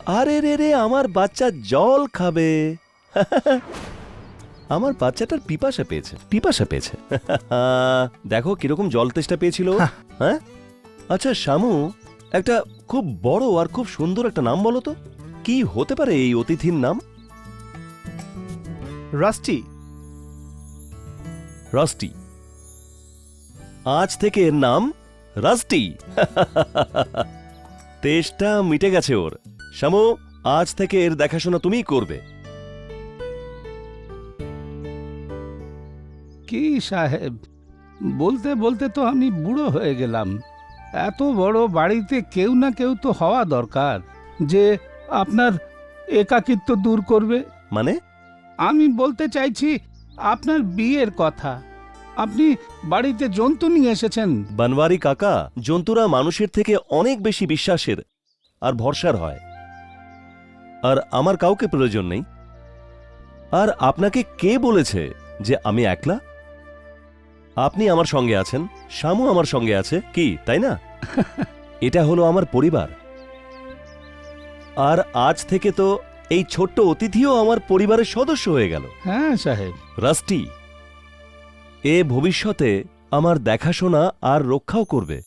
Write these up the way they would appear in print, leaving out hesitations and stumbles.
আরে রে রে, আমার বাচ্চা জল খাবে। আমার বাচ্চাটার পিপাসা পেয়েছে। দেখো কিরকম জল তেষ্টা পেয়েছিল। হ্যাঁ, আচ্ছা শামু, একটা খুব বড় আর খুব সুন্দর একটা নাম বলো তো। কি হতে পারে এই অতিথির নাম? রাস্টি। রাস্টি। আজ থেকে এর নাম রাস্টি। তেষ্টা মিটে গেছে ওর। শামু, আজ থেকে এর দেখাশোনা তুমিই করবে। কি সাহেব, বলতে বলতে তো আমি বুড়ো হয়ে গেলাম। এত বড় বাড়িতে কেউ না কেউ তো হওয়া দরকার, যে আপনার একাকিত্ব দূর করবে। মানে? আমি বলতে চাইছি আপনার বিয়ের কথা। আপনি বাড়িতে জন্তু নিয়ে এসেছেন। বানওয়ারি কাকা, জন্তুরা মানুষের থেকে অনেক বেশি বিশ্বাসের আর ভরসার হয়, আর আমার কাউকে প্রয়োজন নেই। আর আপনাকে কে বলেছে যে আমি একলা? আপনি আমার সঙ্গে আছেন, শামু আমার সঙ্গে আছে, কি তাই না? এটা হলো আমার পরিবার। আর আজ থেকে তো এই ছোট্ট অতিথিও আমার পরিবারের সদস্য হয়ে গেল। হ্যাঁ সাহেব। রাস্টি এ ভবিষ্যতে আমার দেখাশোনা আর রক্ষাও করবে।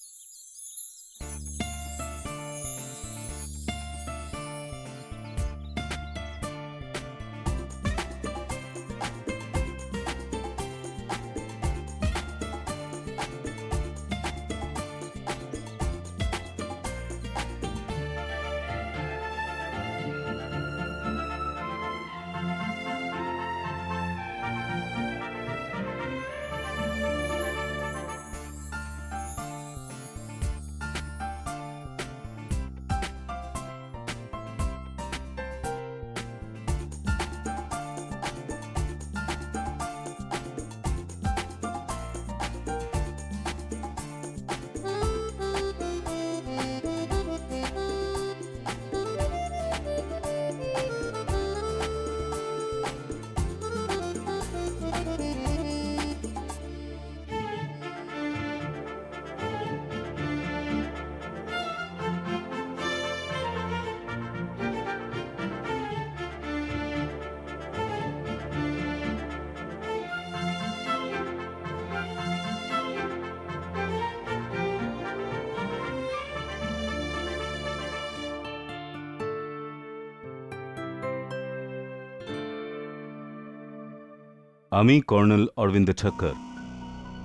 আমি কর্নেল অরবিন্দ ঠক্কর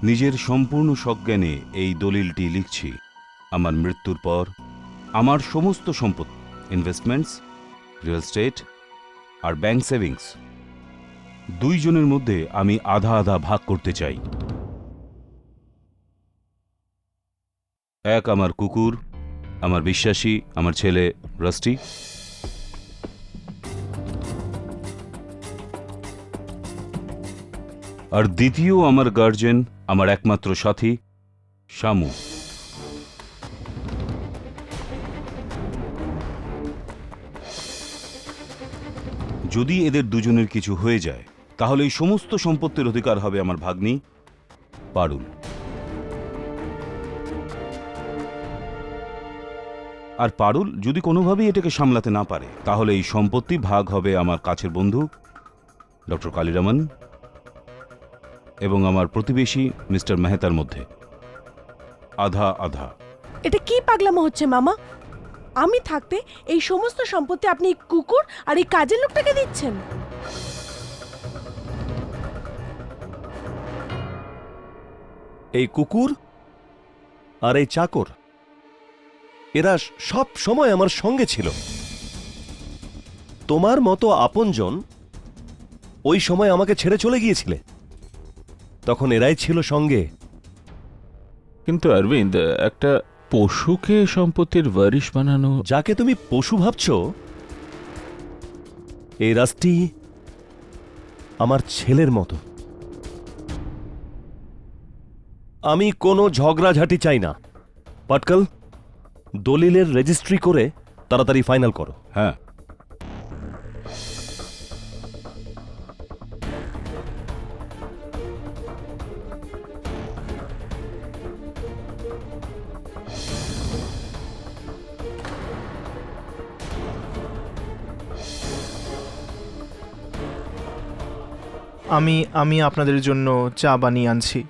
নিজের সম্পূর্ণ সজ্ঞানে এই দলিলটি লিখছি। আমার মৃত্যুর পর আমার সমস্ত সম্পত্তি, ইনভেস্টমেন্টস, রিয়েল এস্টেট আর ব্যাংক সেভিংস, দুইজনের মধ্যে আমি আধা আধা ভাগ করতে চাই। এক আমার কুকুর, আমার বিশ্বাসী, আমার ছেলে রাস্টি। আর দ্বিতীয় আমার গার্জেন, আমার একমাত্র সাথী শামু। যদি এদের দুজনের কিছু হয়ে যায় তাহলে এই সমস্ত সম্পত্তির অধিকার হবে আমার ভাগ্নি পারুল। আর পারুল যদি কোনোভাবেই এটাকে সামলাতে না পারে তাহলে এই সম্পত্তি ভাগ হবে আমার কাছের বন্ধু ডক্টর কালীরামন এবং আমার প্রতিবেশী মিস্টার মেহতার মধ্যে, আধা আধা। এটা কি পাগলামো হচ্ছে মামা? আমি থাকতে এই সমস্ত সম্পত্তি আপনি এই কুকুর আর এই কাজের লোকটাকে দিচ্ছেন? এই কুকুর আর এই চাকর, এরা সব সময় আমার সঙ্গে ছিল। তোমার মতো আপনজন ওই সময় আমাকে ছেড়ে চলে গিয়েছিলে, তখন এরাই ছিল সঙ্গে। কিন্তু অরবিন্দ, একটা পশুকে সম্পত্তির ওয়ারিশ বানানো। যাকে তুমি পশু ভাবছো, এই রাস্টি আমার ছেলের মতো। আমি কোনো ঝগড়াঝাটি চাই না। পাটকল, দলিলের রেজিস্ট্রি করে তাড়াতাড়ি ফাইনাল করো। হ্যাঁ, আমি আপনাদের জন্য চা বানিয়ে আনছি।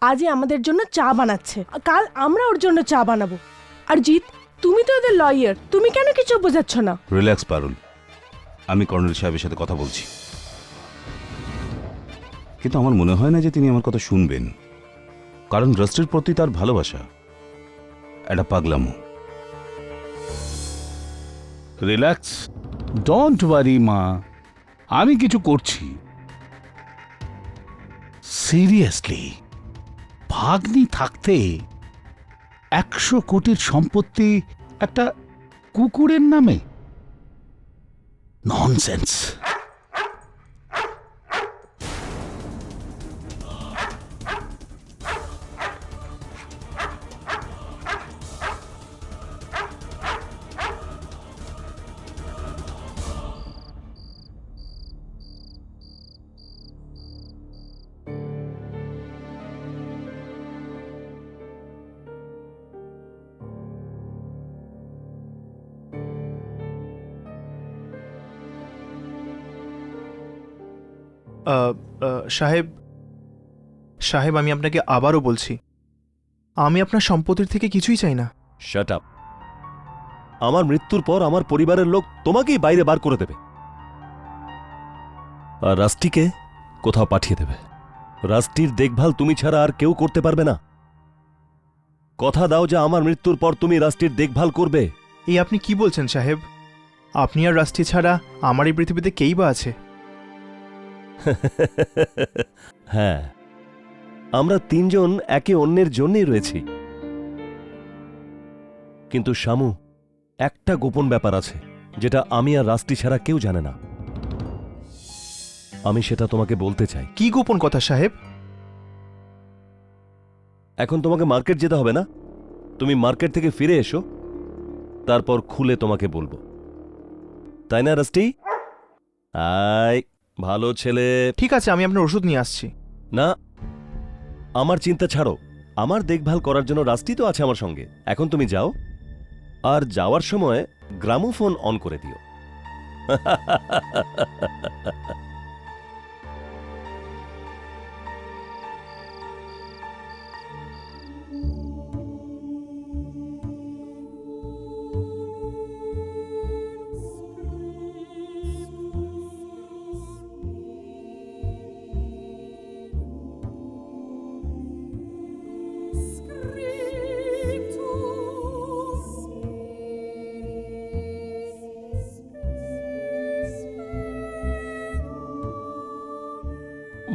আজই আমাদের জন্য চা বানাচ্ছে, কাল আমরা ওর জন্য চা বানাবো। আর জিৎ, তুমি তো ওদের লয়ার, তুমি কেন কিছু বোঝাচ্ছ না? রিল্যাক্স পারুল, আমি কর্নেল সাহেবের সাথে কথা বলছি, কিন্তু আমার মনে হয় না যে তিনি আমার কথা শুনবেন, কারণ রাস্টের প্রতি তার ভালোবাসা একটা পাগলামো। রিল্যাক্স, ডোন্ট ওয়ারি মা, আমি কিছু করছি। সিরিয়াসলি, ভাগ্নি থাকতে 100 কোটির সম্পত্তি একটা কুকুরের নামে? ননসেন্স। সাহেব, আমি আপনাকে আবারও বলছি, আমি আপনার সম্পত্তির থেকে কিছুই চাই না। Shut up. আমার মৃত্যুর পর আমার পরিবারের লোক তোমাকেই বাইরে বার করে দেবে, আর রাস্টিকে কোথাও পাঠিয়ে দেবে। রাস্টির দেখভাল তুমি ছাড়া আর কেউ করতে পারবে না। কথা দাও যে আমার মৃত্যুর পর তুমি রাস্টির দেখভাল করবে। এই আপনি কি বলছেন সাহেব? আপনি আর রাষ্ট্রী ছাড়া আমার এই পৃথিবীতে কেই বা আছে? হ্যাঁ, আমরা তিনজন একে অন্যের জন্যই রয়েছি। কিন্তু শামু, একটা গোপন ব্যাপার আছে যেটা আমি আর রাস্টি ছাড়া কেউ জানে না। আমি সেটা তোমাকে বলতে চাই। কি গোপন কথা সাহেব? এখন তোমাকে মার্কেট যেতে হবে না, তুমি মার্কেট থেকে ফিরে এসো, তারপর খুলে তোমাকে বলবো। তাই না রাস্টি? আয়, ভালো ছেলে। ঠিক আছে, আমি আপনার ওষুধ নিয়ে আসছি। না, আমার চিন্তা ছাড়ো, আমার দেখভাল করার জন্য রাস্টি তো আছে আমার সঙ্গে। এখন তুমি যাও, আর যাওয়ার সময় গ্রামোফোন অন করে দিও।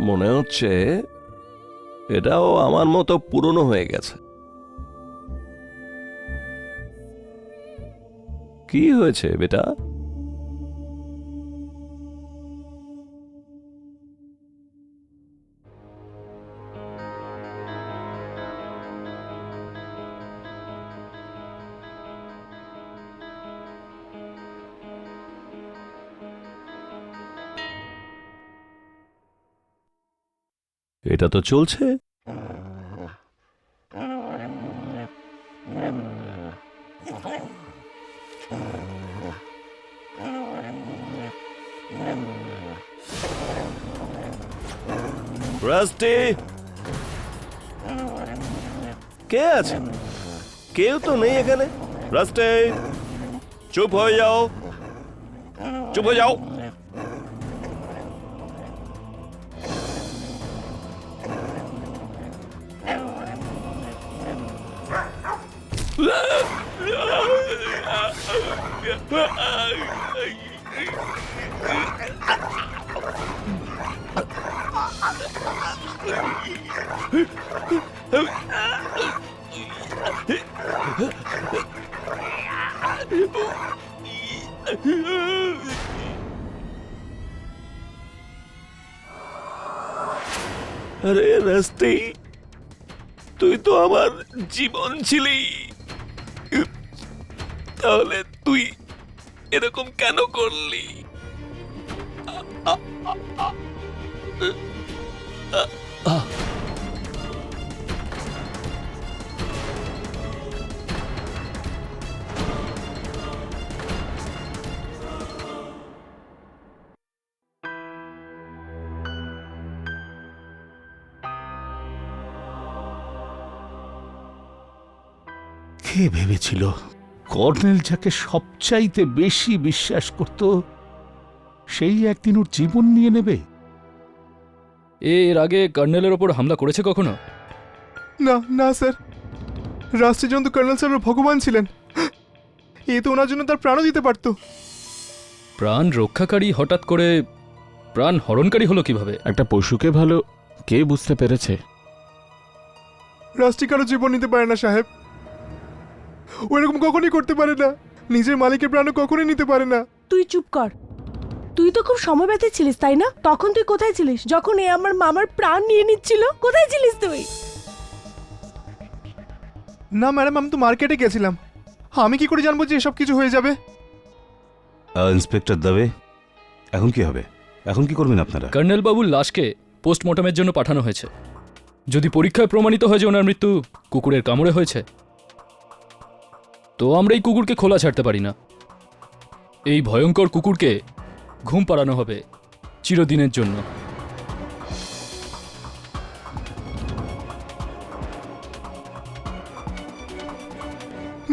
মনে হচ্ছে এটাও আমার মতো পুরনো হয়ে গেছে। কি হয়েছে বেটা? এটা তো চলছে। রাস্টি, কে আছে? কেউ তো নেই এখানে। রাস্টি, চুপ হয়ে যাও, চুপ হয়ে যাও। আরে রাস্তি, তুই তো আমার জীবন ছিলি, তাহলে তুই এরকম কেন করলি? কে ভেবেছিল কর্নেল যাকে সবচাইতে বেশি বিশ্বাস করত সেই একদিন ওর জীবন নিয়ে নেবে? এর আগে কর্নেলের ওপর হামলা করেছে কখনো? না না স্যার, রাষ্ট্রযন্ত্র কর্নেল স্যার ভগবান ছিলেন। এ তো ওনার জন্য তার প্রাণও দিতে পারতো। প্রাণ রক্ষাকারী হঠাৎ করে প্রাণ হরণকারী হলো কিভাবে? একটা পশুকে ভালো কে বুঝতে পেরেছে? রাষ্ট্রী কারো জীবন নিতে পারে না সাহেব, ওইরকম কখনই করতে পারে না। নিজের মালিকের প্রাণও কখনই নিতে পারে না। তুই চুপ কর। তুই তো খুব সমব্যথী ছিলিস, তাই না? তখন তুই কোথায় ছিলিস যখন এ আমার মামার প্রাণ নিয়ে নিচ্ছিল? কোথায় ছিলিস তুই? না ম্যাডাম, আমি তো মার্কেটে গেছিলাম। আমি কি করে জানবো যে এসব কিছু হয়ে যাবে? ইন্সপেক্টর দবে, এখন কি হবে? এখন কি করবেন আপনারা? কর্নেল বাবুর লাশকে পোস্টমর্টমের জন্য পাঠানো হয়েছে। যদি পরীক্ষায় প্রমাণিত হয় যে ওনার মৃত্যু কুকুরের কামড়ে হয়েছে, তো আমরা এই কুকুরকে খোলা ছাড়তে পারি না। এই ভয়ঙ্কর কুকুরকে ঘুম পাড়ানো হবে চিরদিনের জন্য।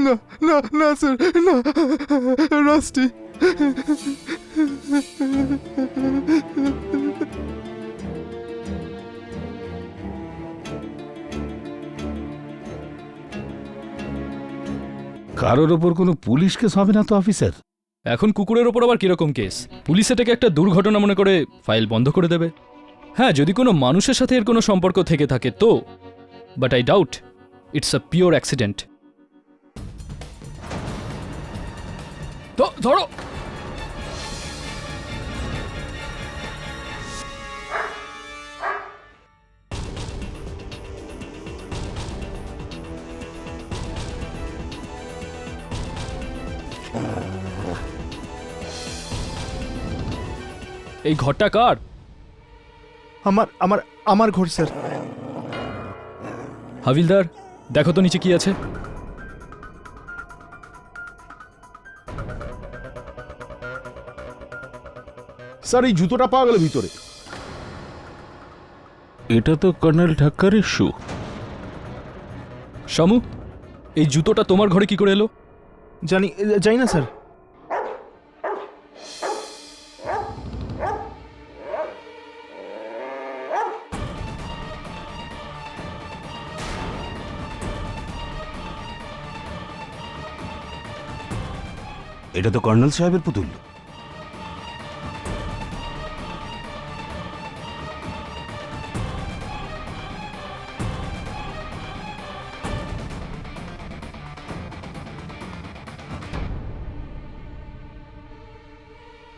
না না না স্যার, না, রাষ্ট্রী। কারোর ওপর কোনো পুলিশ কেস হবে না তো অফিসার? এখন কুকুরের ওপর আবার কিরকম কেস? পুলিশ এটাকে একটা দুর্ঘটনা মনে করে ফাইল বন্ধ করে দেবে। হ্যাঁ, যদি কোনো মানুষের সাথে এর কোনো সম্পর্ক থেকে থাকে তো, but I doubt it's a pure accident. তো ধরো। এই ঘরটা কার? আমার আমার আমার ঘর স্যার। হাবিলদার, দেখো তো নিচে কি আছে। স্যার, এই জুতোটা পাওয়া গেল ভিতরে। এটা তো কর্নেল ঠাক্করের শু। শামু, এই জুতোটা তোমার ঘরে কি করে এলো? জানি না স্যার। এটা তো কর্নেল সাহেবের পুতুল।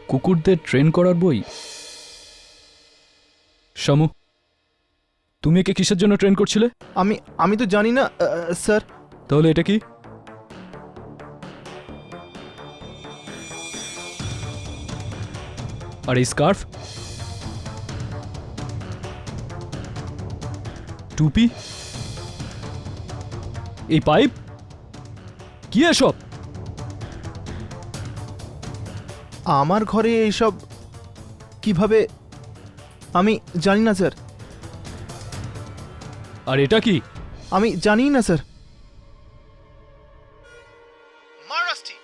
কুকুরদের ট্রেন করার বই। শামু, তুমি একে কিসের জন্য ট্রেন করছিলে? আমি তো জানি না স্যার। তাহলে এটা কি? আর এই স্কার্ফ, টুপি, এই পাইপ, কি এসব? আমার ঘরে এইসব কিভাবে? আমি জানি না স্যার। আর এটা কি? আমি জানি না স্যার। মার রাষ্ট্রী,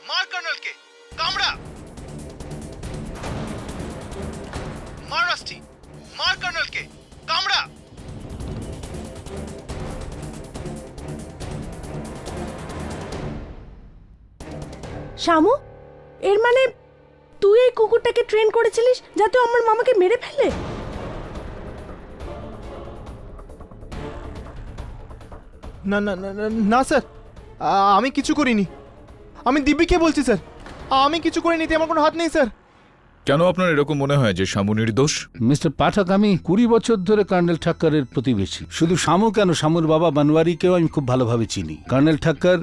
মার কর্নেলকে, কামড়া। মার রাষ্ট্রী, মার কর্নেলকে, কামড়া। শামু, এর মানে তুই এই কুকুরটাকে ট্রেন করেছিলিস যাতে ও আমার মামাকে মেরে ফেলে? না না না না স্যার, আমি কিছু করিনি। আমি দিব্যিকে বলছি স্যার, আমি কিছু করিনি, এতে আমার কোনো হাত নেই স্যার। কেন আপনার এরকম মনে হয় যে শামু নির্দোষ? মিস্টার পাঠক, আমি 20 বছর ধরে কর্নেল ঠাক্করের প্রতিবেশী। শুধু শামু কেন, শামুর বাবা বানওয়ারিকেও আমি খুব ভালোভাবে চিনি। কর্নেল ঠাক্কর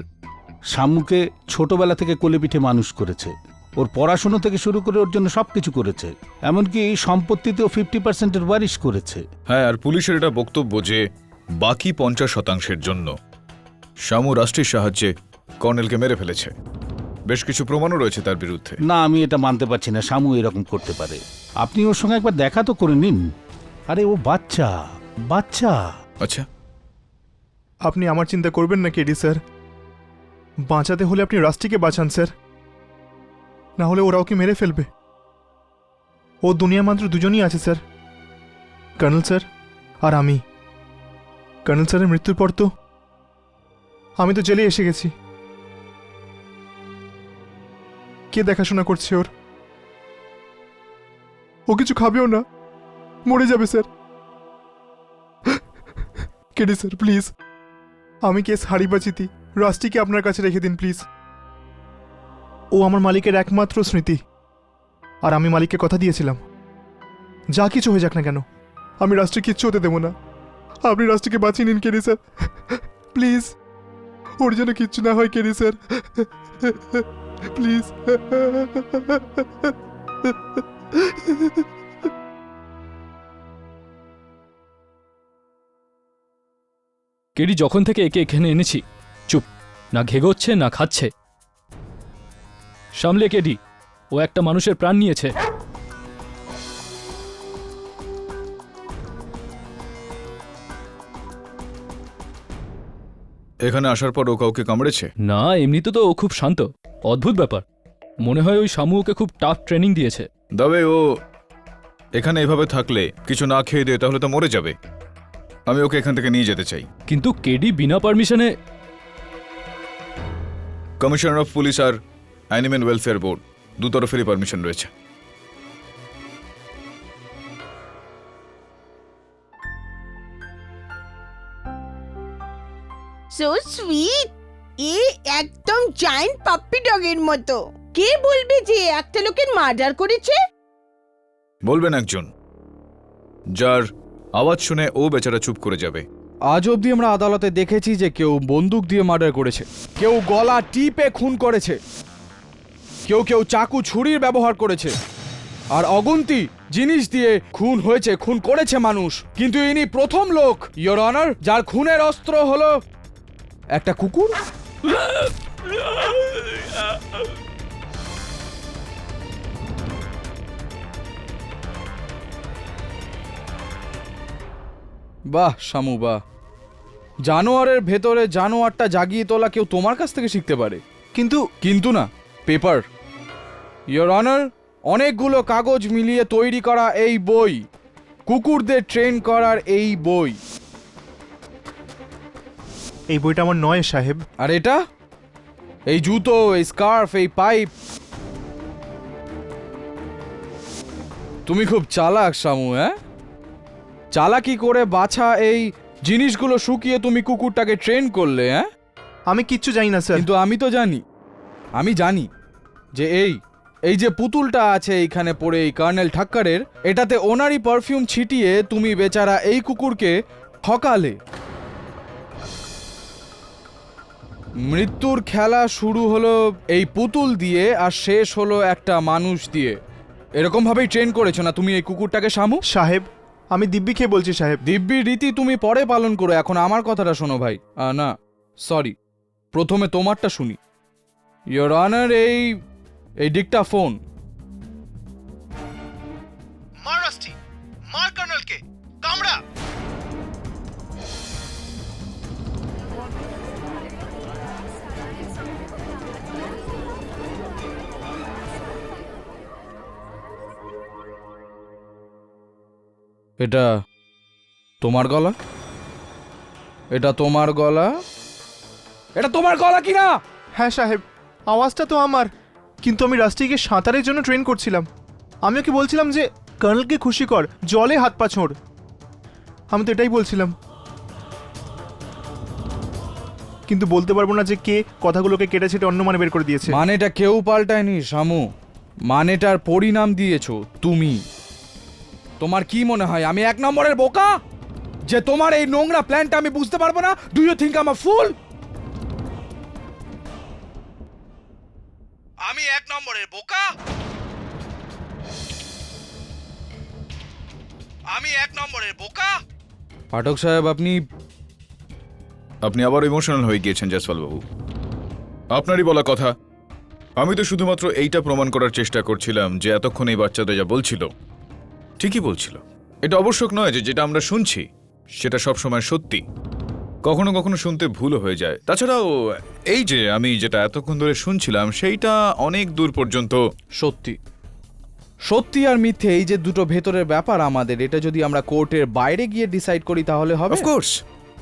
শামুকে ছোটবেলা থেকে কোলে পিঠে মানুষ করেছে। ওর পড়াশুনো থেকে শুরু করে ওর জন্য সবকিছু করেছে, এমনকি সম্পত্তিতেও 50%-এর ওয়ারিশ করেছে। হ্যাঁ, আর পুলিশের এটা বক্তব্য যে বাকি 50%-এর জন্য শামু রাষ্ট্রের সাহায্যে কর্নেলকে মেরে ফেলেছে। বেশ কিছু প্রমাণও রয়েছে তার বিরুদ্ধে। না, আমি এটা মানতে পারছি না শামু এরকম করতে পারে। আপনি ওর সঙ্গে একবার দেখা তো করে নিন। আরে ও বাচ্চা বাচ্চা। আচ্ছা, আপনি আমার চিন্তা করবেন না কেডি স্যার। বাঁচাতে হলে আপনি রাস্টিকে বাঁচান স্যার, না হলে ওরা ওকে মেরে ফেলবে। ও দুনিয়া মাত্র দুজনই আছে স্যার, কর্নেল স্যার আর আমি। কর্নেল স্যারের মৃত্যুর পর তো আমি তো জেলে এসে গেছি। কে দেখাশোনা করছে ওর? ও কিছু খাবেও না, মরে যাবে স্যার। কেডি স্যার প্লিজ, আমি কেস হারি বাঁচিতি, রাস্টিকে আপনার কাছে রেখে দিন প্লিজ। ও আমার মালিকের একমাত্র স্মৃতি, আর আমি মালিককে কথা দিয়েছিলাম যা কিছু হয়ে যাক না কেন আমি রাষ্ট্রে কিচ্ছু হতে দেবো না। আপনি রাষ্ট্রকে বাঁচিয়ে নিন কেডি স্যার প্লিজ, ওর জন্য কিচ্ছু না হয় কেডি স্যার প্লিজ। কেডি যখন থেকে একে এখানে এনেছি চুপ, না ঘেগোচ্ছে না খাচ্ছে। সামলে কেডি, ও একটা মানুষের প্রাণ নিয়েছে। এখানে আসার পর ও কাউকে কামড়েছে? না, এমনিতে তো ও খুব শান্ত। অদ্ভুত ব্যাপার, মনে হয় ওই শামু ওকে খুব টাফ ট্রেনিং দিয়েছে। তবে ও এখানে এভাবে থাকলে কিছু না খেয়ে দিয়ে তাহলে তো মরে যাবে। আমি ওকে এখান থেকে নিয়ে যেতে চাই। কিন্তু কেডি বিনা পারমিশনে। কমিশনার অফ পুলিশ আর অ্যানিমেল ওয়েলফেয়ার বোর্ড দুতরফেরই পারমিশন রয়েছে। সো সুইট, এ একদম জায়ান্ট পাপ্পি ডগের মতো। কে বলবে যে একটা লোকের মার্ডার করেছে? বলবেন একজন, যার আওয়াজ শুনে ও বেচারা চুপ করে যাবে। আজ অবধি আমরা আদালতে দেখেছি যে কেউ বন্দুক দিয়ে মার্ডার করেছে, কেউ গলা টিপে খুন করেছে, কেউ কেউ চাকু ছুরির ব্যবহার করেছে, আর অগুন্তি জিনিস দিয়ে খুন হয়েছে, খুন করেছে মানুষ। কিন্তু ইনি প্রথম লোক, ইয়োর অনার, যার খুনের অস্ত্র হলো একটা কুকুর। বাহ শামু বাহ, জানোয়ারের ভেতরে জানোয়ারটা জাগিয়ে তোলা কেউ তোমার কাছ থেকে শিখতে পারে। কিন্তু না, পেপার। ইয়োর অনার, অনেকগুলো কাগজ মিলিয়ে তৈরি করা এই বই, কুকুরদের ট্রেন করার এই বই। এই বইটা আমার নয় সাহেব। আর এটা, এই জুতো, এই স্কার্ফ, এই পাইপ। তুমি খুব চালাক শামু, হ্যাঁ? চালাকি করে বাছা এই জিনিসগুলো শুকিয়ে তুমি কুকুরটাকে ট্রেন করলে, হ্যাঁ? আমি কিচ্ছু জানি না স্যার। কিন্তু আমি তো জানি, আমি জানি যে এই যে পুতুলটা আছে এইখানে পড়ে, এই কর্নেল ঠাক্করের, এটাতে ওনারই পারফিউম ছিটিয়ে তুমি বেচারা এই কুকুরকে ঠকালে। মৃত্যুর খেলা শুরু হলো এই পুতুল দিয়ে আর শেষ হলো একটা মানুষ দিয়ে। এরকম ভাবেই ট্রেন করেছো না তুমি এই কুকুরটাকে শামু? সাহেব, আমি দিব্যি খেয়ে বলছি সাহেব। দিব্যি রীতি তুমি পরে পালন করো, এখন আমার কথাটা শোনো ভাই। না সরি, প্রথমে তোমারটা শুনি। ইয়োর অনার, এই ডিক্টাফোন। মার রাস্টি, মার কর্নেলকে, কামড়া। এটা তোমার গলা? এটা তোমার গলা? এটা তোমার গলা কি না? হ্যাঁ সাহেব, আওয়াজটা তো আমার, কিন্তু আমি রাস্টিকে সাঁতারের জন্য ট্রেন করছিলাম। আমি ওকে বলছিলাম যে কর্নেলকে খুশি কর, জলে হাত পা ছোঁড়। আমি তো এটাই বলছিলাম, কিন্তু বলতে পারবো না যে কে কথাগুলোকে কেটে ছেটে অন্য মানে বের করে দিয়েছে। মানেটা কেউ পাল্টায়নি শামু, মানেটার পরিণাম দিয়েছো তুমি। তোমার কি মনে হয় আমি এক নম্বরের বোকা, যে তোমার এই নোংরা প্ল্যানটা আমি বুঝতে পারবো না? Do you think I am a fool? আমি এক নম্বরের বোকা? আমি এক নম্বরের বোকা? পাঠক সাহেব, আপনি আবার ইমোশনাল হয়ে গিয়েছেন জয়সওয়াল বাবু। আপনারই বলা কথা। আমি তো শুধুমাত্র এইটা প্রমাণ করার চেষ্টা করছিলাম যে এতক্ষণ এই বাচ্চাটা যা বলছিল ঠিকই বলছিল। এটা অবশ্যক নয় যে যেটা আমরা শুনছি সেটা সবসময় সত্যি। কখনো কখনো শুনতে ভুলও হয়ে যায়। তাছাড়াও এই যে আমি যেটা এতক্ষণ ধরে শুনছিলাম সেইটা অনেক দূর পর্যন্ত সত্যি সত্যি আর মিথ্যে এই যে দুটো ভেতরের ব্যাপার আমাদের, এটা যদি আমরা কোর্টের বাইরে গিয়ে ডিসাইড করি তাহলে হবে। অফকোর্স।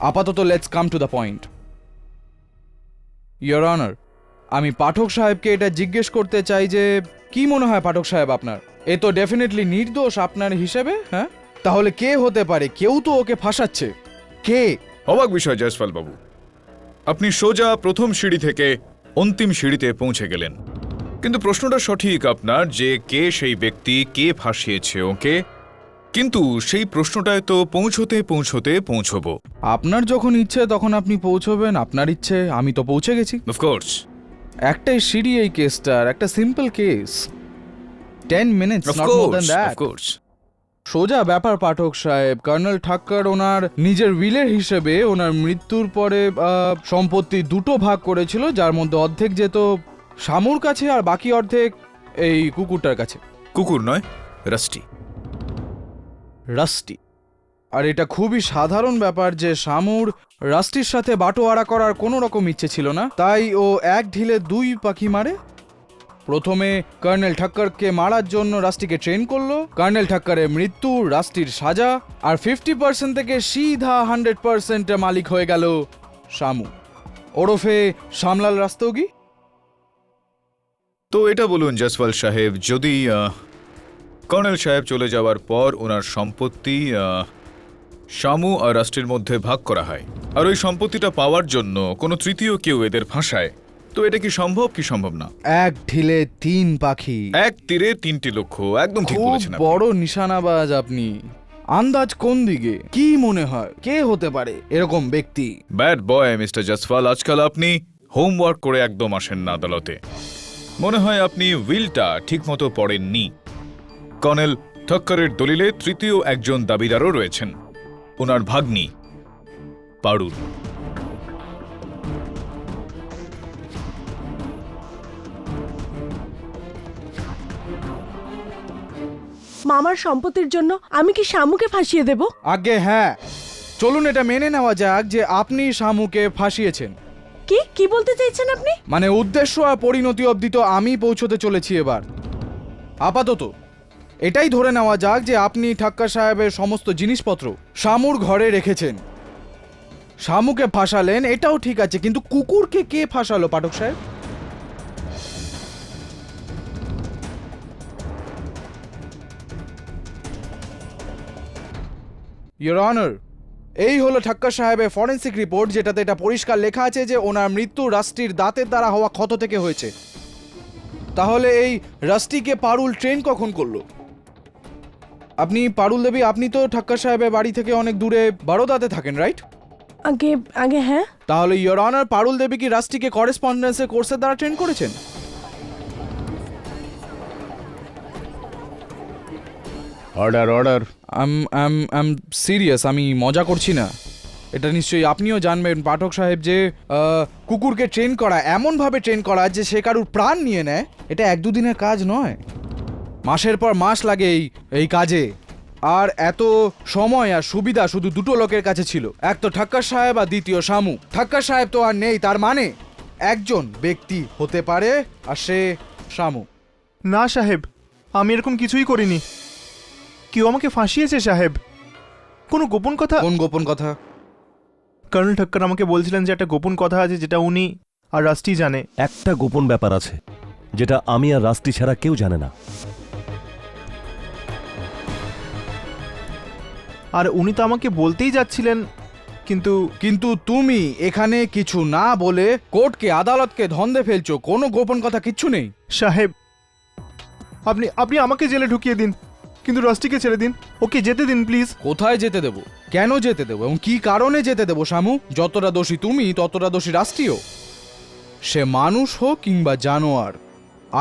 আপাতত let's come to the point. Your honour, আমি পাঠক সাহেবকে এটা জিজ্ঞেস করতে চাই যে কি মনে হয় পাঠক সাহেব আপনার? এ তো ডেফিনেটলি নির্দোষ আপনার হিসেবে, হ্যাঁ? তাহলে কে হতে পারে? কেউ তো ওকে ফাঁসাচ্ছে। কে? অবাক বিষয় জয়সওয়াল বাবু, আপনি সোজা প্রথম সিঁড়ি থেকে অন্তিম সিঁড়িতে পৌঁছে গেলেন, কিন্তু প্রশ্নটা সঠিক আপনার যে কে সেই ব্যক্তি, কে ফাঁসিয়েছে ওকে, কিন্তু সেই প্রশ্নটায় তো পৌঁছতে পৌঁছতে পৌঁছবো। আপনার যখন ইচ্ছে তখন আপনি পৌঁছবেন, আপনার ইচ্ছে। আমি তো পৌঁছে গেছি। অফকোর্স। একটাই সিঁড়ি এই কেসটার, একটা simple case, 10 minutes, not more than that. Of course. সোজা ব্যাপার পাঠক সাহেব, কর্নেল ঠাক্কর ওনার নিজের উইলের হিসেবে ওনার মৃত্যুর পরে সম্পত্তি দুটো ভাগ করেছিল, যার মধ্যে অর্ধেক যেত শামুর কাছে আর বাকি অর্ধেক এই কুকুরটার কাছে। কুকুর নয়, রাস্টি। রাস্টি। আর এটা খুবই সাধারণ ব্যাপার যে শামুর রাস্টির সাথে বাটোয়ারা করার কোনো রকম ইচ্ছে ছিল না, তাই ও এক ঢিলে দুই পাখি মারে। প্রথমে কর্নেল ঠাক্করকে মারার জন্য রাস্টিকে ট্রেন করলো, কর্নেল ঠাক্করের মৃত্যু, রাস্টির সাজা, আর 50% থেকে সিধা 100% মালিক হয়ে গেল শামু, ওরফে শামলাল রাস্তোগি। তো এটা বলুন জয়সওয়াল সাহেব, যদি কর্নেল সাহেব চলে যাওয়ার পর ওনার সম্পত্তি শামু আর রাষ্ট্রের মধ্যে ভাগ করা হয়, আর ওই সম্পত্তিটা পাওয়ার জন্য কোনো তৃতীয় কেউ এদের ফাঁসায়, তো এটা কি সম্ভব কি সম্ভব না? এক ঢিলে তিন পাখি, এক তীরে তিনটি লক্ষ্য, একদম ঠিক খুব বলেছেন আপনি। বড় নিশানাবাজ আপনি। আন্দাজ কোন দিকে? কি মনে হয় কে হতে পারে এরকম ব্যক্তি? ব্যাড বয় মিস্টার জয়সওয়াল, আজকাল আপনি হোমওয়ার্ক করে একদম আসেন না আদালতে। মনে হয় আপনি উইলটা ঠিকমতো পড়েননি। কর্নেল ঠক্করের দলিলে তৃতীয় একজন দাবিদারও রয়েছেন, ওনার ভাগ্নি পারুল। মামার সম্পত্তির জন্য আমি কি শামুকে ফাঁসিয়ে দেব? আগে হ্যাঁ, চলুন এটা মেনে নেওয়া যাক যে আপনি শামুকে ফাঁসিয়েছেন। কি কি বলতে চাইছেন আপনি? মানে উদ্দেশ্য আর পরিণতি অবধি তো আমি পৌঁছতে চলেছি এবার। আপাতত এটাই ধরে নেওয়া যাক যে আপনি ঠাক্কর সাহেবের সমস্ত জিনিসপত্র শামুর ঘরে রেখেছেন, শামুকে ফাঁসালেন, এটাও ঠিক আছে, কিন্তু কুকুরকে কে ফাঁসালো পাঠক সাহেব? ইয়োর অনার, এই হলো ঠাক্কর সাহেবের ফরেন্সিক রিপোর্ট, যেটাতে এটা পরিষ্কার লেখা আছে যে ওনার মৃত্যু রাস্টির দাঁতের দ্বারা হওয়া ক্ষত থেকে হয়েছে। তাহলে এই রাস্টিকে পারুল ট্রেন কখন করলো? আপনি পারুল দেবী, আপনি তো ঠাক্কর সাহেবের বাড়ি থেকে অনেক দূরে বারোদাতে থাকেন, রাইট? আগে আগে হ্যাঁ। তাহলে ইয়োর অনার, পারুল দেবী কি রাস্টিকে করেসপন্ডেন্সের কোর্সের দ্বারা ট্রেন করেছেন? Order order. আম সিরিয়াস, আমি মজা করছি না। এটা নিশ্চয়ই আপনিও জানবেন পাঠক সাহেব যে কুকুরকে ট্রেন করা, এমনভাবে ট্রেন করা যে সে কারুর প্রাণ নিয়ে নেয়, এটা এক দুদিনের কাজ নয়, মাসের পর মাস লাগে এই কাজে। আর এত সময় আর সুবিধা শুধু দুটো লোকের কাছে ছিল, এক তো ঠাক্কর সাহেব আর দ্বিতীয় শামু। ঠাক্কর সাহেব তো আর নেই, তার মানে একজন ব্যক্তি হতে পারে, আর সে শামু। না সাহেব, আমি এরকম কিছুই করিনি। কেউ আমাকে ফাঁসিয়েছে সাহেব। কোনো গোপন কথা? কোন গোপন কথা? কর্নেল ঠক্কর আমাকে বলছিলেন যে একটা গোপন কথা আছে যেটা উনি আর রাস্টি জানে। একটা গোপন ব্যাপার আছে যেটা আমি আর রাস্টি ছাড়া কেউ জানে না। আর উনি তো আমাকে বলতেই যাচ্ছিলেন, কিন্তু তুমি এখানে কিছু না বলে কোর্টকে আদালতকে ধন্দে ফেলছো, কোনো গোপন কথা কিচ্ছু নেই। সাহেব আপনি আমাকে জেলে ঢুকিয়ে দিন, কিন্তু রাস্টিকে ছেড়ে দিন, ওকে যেতে দিন প্লিজ। কোথায় যেতে দেবো, কেন যেতে দেবো এবং কি কারণে যেতে দেবো শামু? যতটা দোষী তুমি ততটা দোষী রাষ্ট্রীয়। সে মানুষ হোক কিংবা জানোয়ার,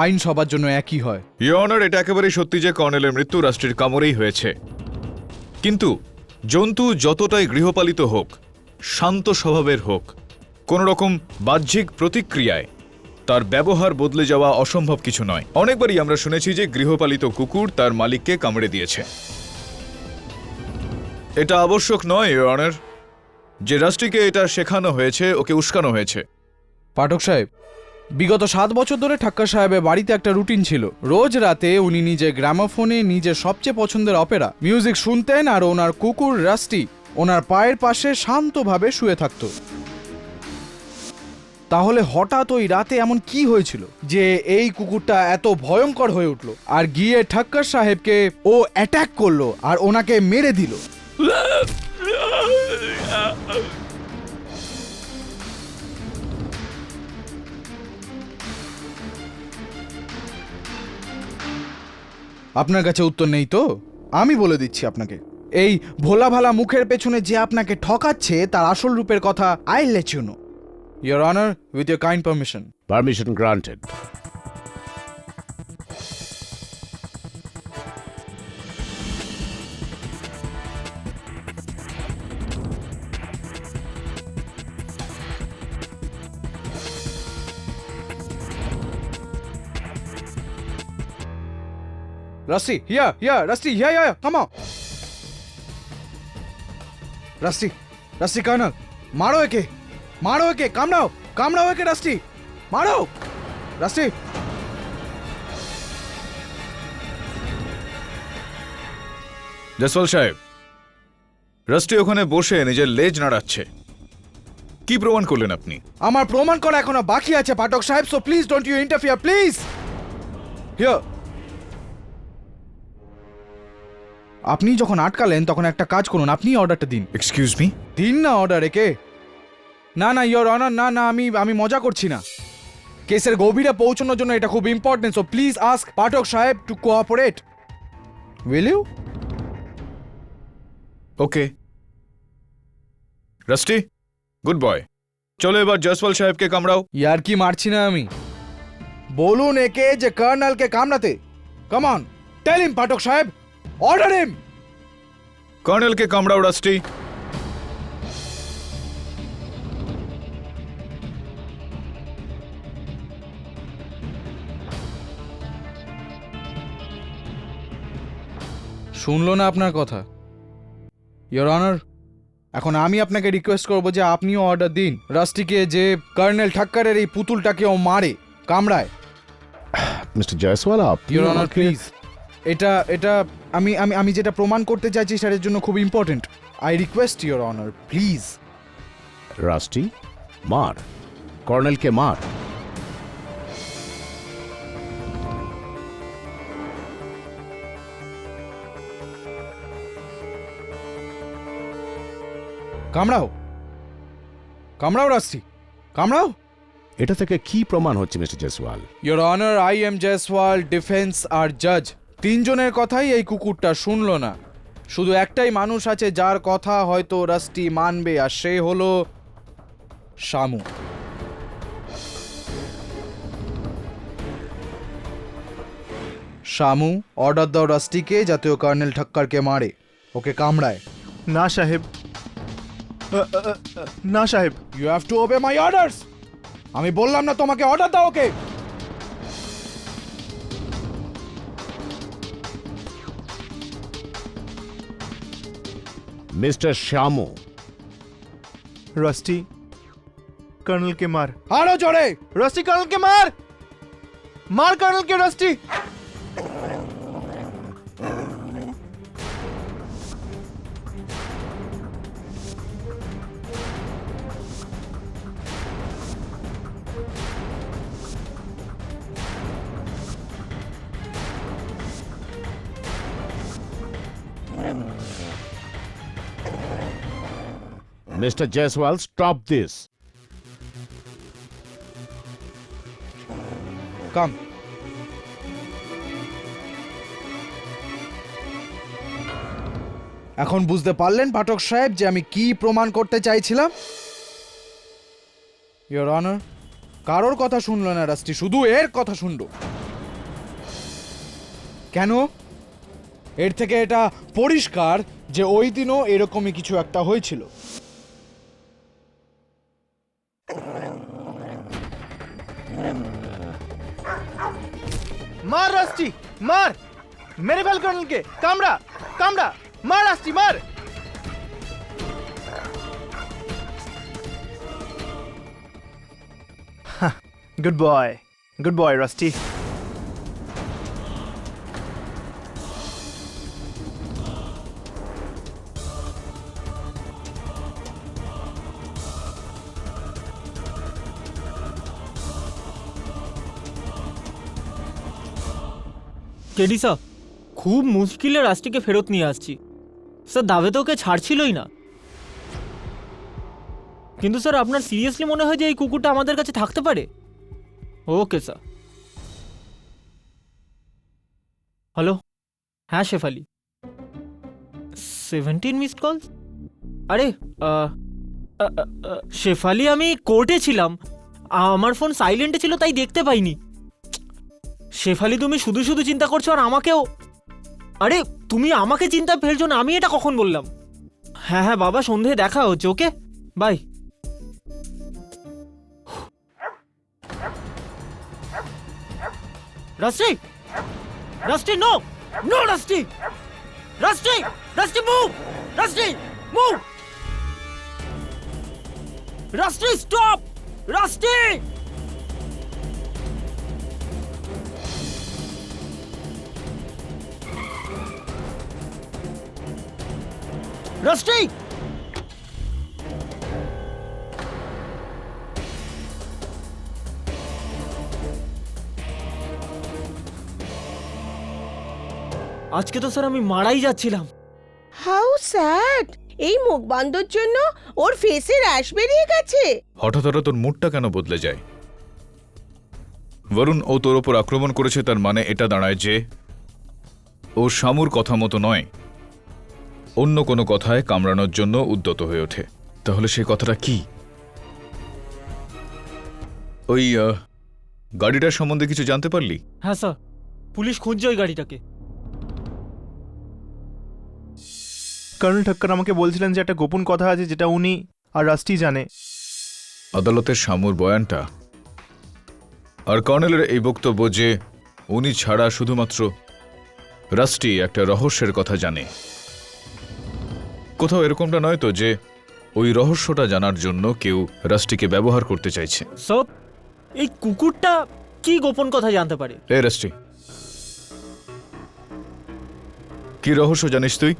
আইন সবার জন্য একই হয়। ইয়োর অনার, এটা একেবারেই সত্যি যে কর্নেলের মৃত্যু রাষ্ট্রের কামড়েই হয়েছে, কিন্তু জন্তু যতটাই গৃহপালিত হোক, শান্ত স্বভাবের হোক, কোন রকম বাহ্যিক প্রতিক্রিয়ায় তার ব্যবহার বদলে যাওয়া অসম্ভব কিছু নয়। অনেকবারই আমরা শুনেছি যে গৃহপালিত কুকুর তার মালিককে কামড়ে দিয়েছে। এটা আবশ্যক নয় ইয়োর অনার। যে রাষ্ট্রীকে এটা শেখানো হয়েছে, ওকে উস্কানো হয়েছে। পাঠক সাহেব, বিগত 7 বছর ধরে ঠাক্কর সাহেবের বাড়িতে একটা রুটিন ছিল। রোজ রাতে উনি নিজে গ্রামোফোনে নিজের সবচেয়ে পছন্দের অপেরা মিউজিক শুনতেন, আর ওনার কুকুর রাস্টি ওনার পায়ের পাশে শান্তভাবে শুয়ে থাকতো। তাহলে হঠাৎ ওই রাতে এমন কি হয়েছিল যে এই কুকুরটা এত ভয়ঙ্কর হয়ে উঠলো আর গিয়ে ঠাক্কর সাহেবকে ও অ্যাটাক করলো আর ওনাকে মেরে দিল? আপনার কাছে উত্তর নেই তো? আমি বলে দিচ্ছি আপনাকে। এই ভোলা ভালা মুখের পেছনে যে আপনাকে ঠকাচ্ছে তার আসল রূপের কথা I let you know. Your honour, with your kind permission. Permission granted. Rusty, here, Rusty, here, come on. Rusty, Colonel, मारो एके, कामड़ाओ एके, Rusty, मारो, Rusty. জসওয়াল সাহেব, রাষ্ট্রী ওখানে বসে নিজের লেজ নাড়াচ্ছে। কি প্রমাণ করলেন আপনি? আমার প্রমাণ করা এখনো বাকি আছে পাঠক সাহেব, so please don't you interfere, please. Here, আপনি যখন আটকালেন তখন একটা কাজ করুন, আপনি অর্ডারটা দিন। Excuse me? দিন না অর্ডার একে। না ইয়োর অনার, না আমি মজা করছি না। কেসের গভীরে পৌঁছানোর জন্য এটা খুব important, so please ask Pathak সাহেব to cooperate, will you? Okay Rusty, good boy. চলো এবার জসওয়াল সাহেবকে কামড়াও। ইয়ার কি মারছি না আমি। বলুন একে যে কর্নালকে কামড়াতে। কাম অন, টেল হিম পাঠক সাহেব, অর্ডার হিম। কর্নেলকে কামড়াও রাষ্ট্রী। শুনলো না আপনার কথা। ইয়োর অনার, এখন আমি আপনাকে রিকোয়েস্ট করব যে আপনিও অর্ডার দিন রাস্টিকে যে কর্নেল ঠাক্করের এই পুতুলটাকে ও মারে, কামড়ায়। Mr Jaiswal, your honour please, এটা আমি যেটা প্রমাণ করতে চাইছি সেটার জন্য খুব important. I request your honour, please. Rusty, মার, কর্নেলকে মার। কামড়াও রাস্টি, কামড়াও। এটা থেকে কি প্রমাণ হচ্ছে Mr Jaiswal? Your honour, I am Jaiswal, defence আর জাজ, তিনজনের কথাই এই কুকুরটা শুনলো না। শুধু একটাই মানুষ আছে যার কথা হয়তো রাস্টি মানবে, আর সে হলো শামু। শামু, অর্ডার দাও রাস্টিকে যাতে ও কর্নেল ঠাক্করকে মারে, ওকে কামড়ায়। না সাহেব, না সাহেব। You have to obey my orders. আমি বললাম না তোমাকে অর্ডার দাও ওকে। মিস্টার শামু, রাস্টি, কর্নেলকে মার। আরো জোরে। রাস্টি, কর্নেলকে মার, মার কর্নেলকে rusty. Mr. Jaiswal, stop this. Come. এখন বুঝতে পারলেন পাঠক সাহেব যে আমি কি প্রমাণ করতে চাইছিলাম? ইয়োর অনার, কারোর কথা শুনলো না রাস্টি, শুধু এর কথা শুনলো। কেন? এর থেকে এটা পরিষ্কার যে ওই দিনও এরকমই কিছু একটা হয়েছিল। মার রাস্টি, মার, মেরে ফেল কর্নেলকে, কামড়া, মার রাস্টি, মার। Good boy Rusty. KD sir, খুব মুশকিলে রাস্টিকে ফেরত নিয়ে আসছি স্যার। দাবে তো ওকে ছাড়ছিলই না। কিন্তু স্যার আপনার সিরিয়াসলি মনে হয় যে এই কুকুরটা আমাদের কাছে থাকতে পারে? Okay sir. হ্যালো, হ্যাঁ শেফালি। 17 missed call? আরে শেফালি, আমি কোর্টে ছিলাম, আমার ফোন সাইলেন্টে ছিল তাই দেখতে পাইনি। শেফালি, তুমি শুধু শুধু চিন্তা করছো আর আমাকেও। আরে তুমি আমাকে চিন্তা ফেলছো না, আমি এটা কখন বললাম? হ্যাঁ হ্যাঁ বাবা, সন্ধে দেখা হচ্ছে। Okay bye. Rusty, Rusty, no no Rusty, Rusty, Rusty move, Rusty move, Rusty stop, Rusty. Rusty, আজকে তো স্যার আমি মারাই যাচ্ছিলাম। How sad! এই মুখ বন্ধর জন্য ওর ফেসে র্যাশ বেরিয়ে গেছে। হঠাৎ হঠাৎ তোর মুডটা কেন বদলে যায়? বরুণ, ও তোর ওপর আক্রমণ করেছে, তার মানে এটা দাঁড়ায় যে ও শামুর কথা মতো নয়, অন্য কোনো কথায় কামড়ানোর জন্য উদ্যত হয়ে ওঠে। তাহলে সে কথাটা কি? ওই গাড়িটার সম্বন্ধে কিছু জানতে পারলি? হ্যাঁ স্যার, পুলিশ খুঁজছে ওই গাড়িটাকে। কর্নেল ঠক্কর আমাকে বলছিলেন যে একটা গোপন কথা আছে যেটা উনি আর রাস্টি জানে। আদালতের শামুর বয়ানটা আর কর্নেলের এই বক্তব্য যে উনি ছাড়া শুধুমাত্র রাস্টি একটা রহস্যের কথা জানে। কোথাও এরকমটা নয় তো যে ওই রহস্যটা জানার জন্য কেউ রাস্টিকে ব্যবহার করতে চাইছে? সব এই কুকুরটা কি গোপন কথা জানতে পারে? এ রাস্টি, কি রহস্য জানিস তুই?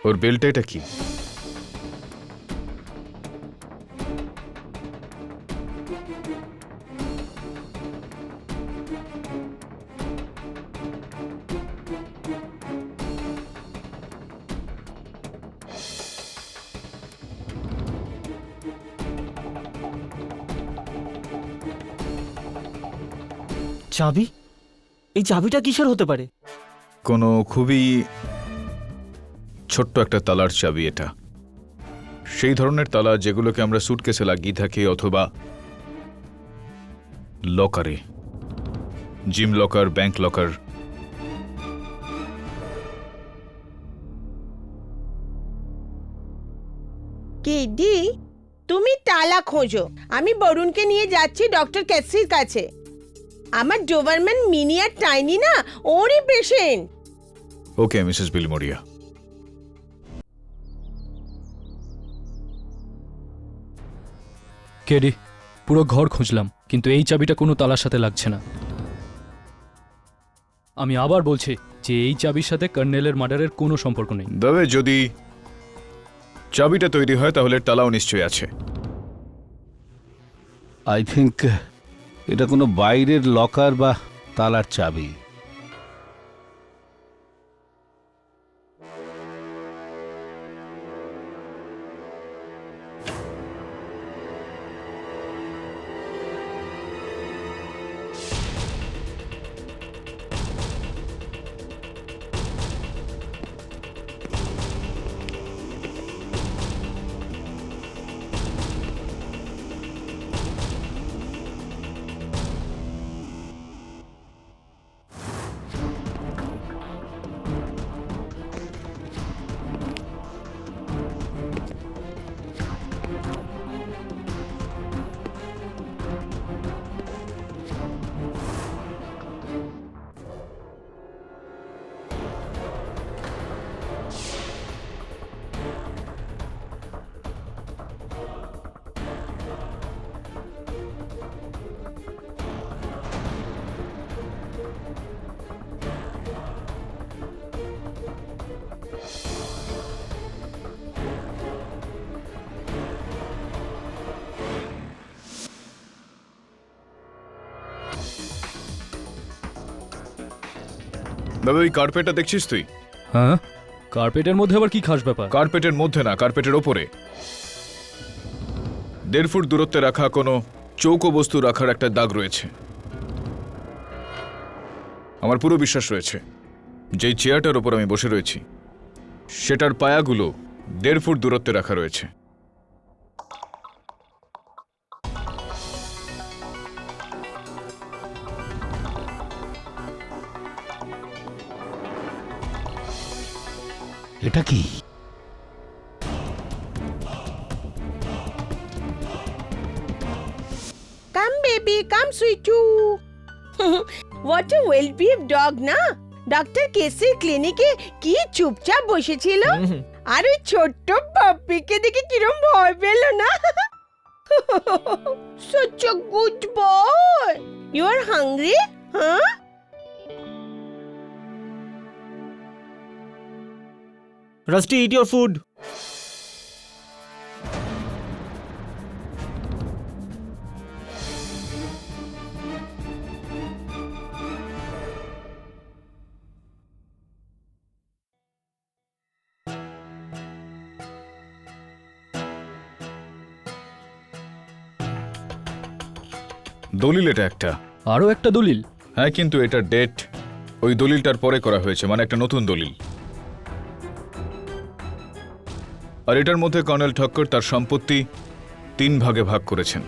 ওর বেল্টে এটা কি? চাবি? এই চাবিটা কিসের হতে পারে? কোনো খুবই ছোট্ট একটা তালার চাবি এটা। সেই ধরনের তালা যেগুলোকে আমরা সুটকেসে লাগিয়ে থাকি অথবা লকারে, gym locker, bank locker. KD, তুমি তালা খোঁজো, আমি বরুণকে নিয়ে যাচ্ছি ডক্টর ক্যাসির কাছে। আমার ডোবারম্যান মিনি আর টাইনি না, ওরই patient. Okay Mrs Bilimoria. KD, পুরো ঘর খুঁজলাম কিন্তু এই চাবিটা কোনো তালার সাথে লাগছে না। আমি আবার বলছি যে এই চাবির সাথে কর্নেলের মার্ডারের কোনো সম্পর্ক নেই। তবে যদি চাবিটা তৈরি হয় তাহলে তালাও নিশ্চয়ই আছে। আই থিঙ্ক এটা কোনো বাইরের লকার বা তালার চাবি। বাবা ওই কার্পেটটা দেখছিস তুই? হ্যাঁ, কার্পেটের মধ্যে আবার কি খাস ব্যাপার? কার্পেটের মধ্যে না, কার্পেটের ওপরে 1.5 ফুট দূরত্বে রাখা কোনো চৌকো বস্তু রাখার একটা দাগ রয়েছে। আমার পুরো বিশ্বাস রয়েছে যেই চেয়ারটার ওপর আমি বসে রয়েছি সেটার পায়াগুলো 1.5 ফুট দূরত্বে রাখা রয়েছে। এটা কি? কাম বেবি কাম সুইটু। What a well behave dog না। ডক্টর কেসির ক্লিনিকে কি চুপচাপ বসেছিল, আর ওই ছোট্ট পাপ্পিকে দেখে কিরম ভয় পেল না। such a good boy. You are hungry? Huh? Rusty, eat your food. দলিল এটা একটা। আরও একটা দলিল? হ্যাঁ, কিন্তু এটা ডেট ওই দলিলটার পরে করা হয়েছে, মানে একটা নতুন দলিল। আর এটার মধ্যে কর্নেল ঠক্কর তার সম্পত্তি 3 ভাগে ভাগ করেছেন।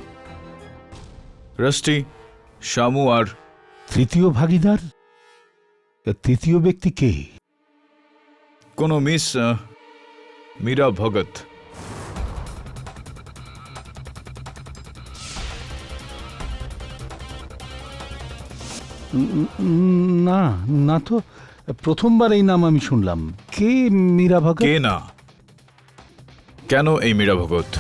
রাস্টি, শামু আর তৃতীয় ভাগিদার? তৃতীয় ব্যক্তি কে? কোনো মিস মীরা ভগত। না না তো, প্রথমবার এই নাম আমি শুনলাম। কে মীরা ভগত? কে না, কেন এই মীরা ভগত?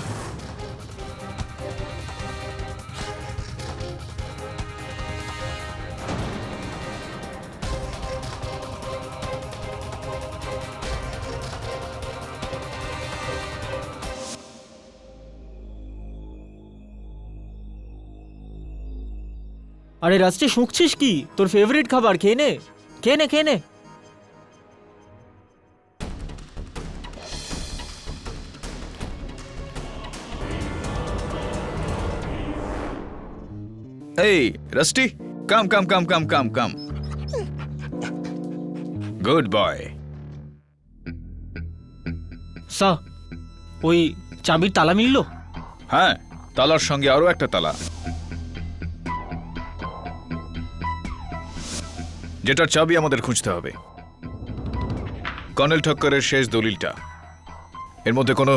আরে রাস্টে, শুঁকছিস কি? তোর ফেভারিট খাবার খেয়ে নে, খেয়ে নে, খেয়ে নে। এই রাস্টি, কাম কাম কাম কাম কাম কাম। Good boy. সা, ওই চাবির তালা মিলল? হ্যাঁ, তালার সঙ্গে আরো একটা তালা, যেটার চাবি আমাদের খুঁজতে হবে। কর্নেল ঠক্করের শেষ দলিলটা, এর মধ্যে কোনো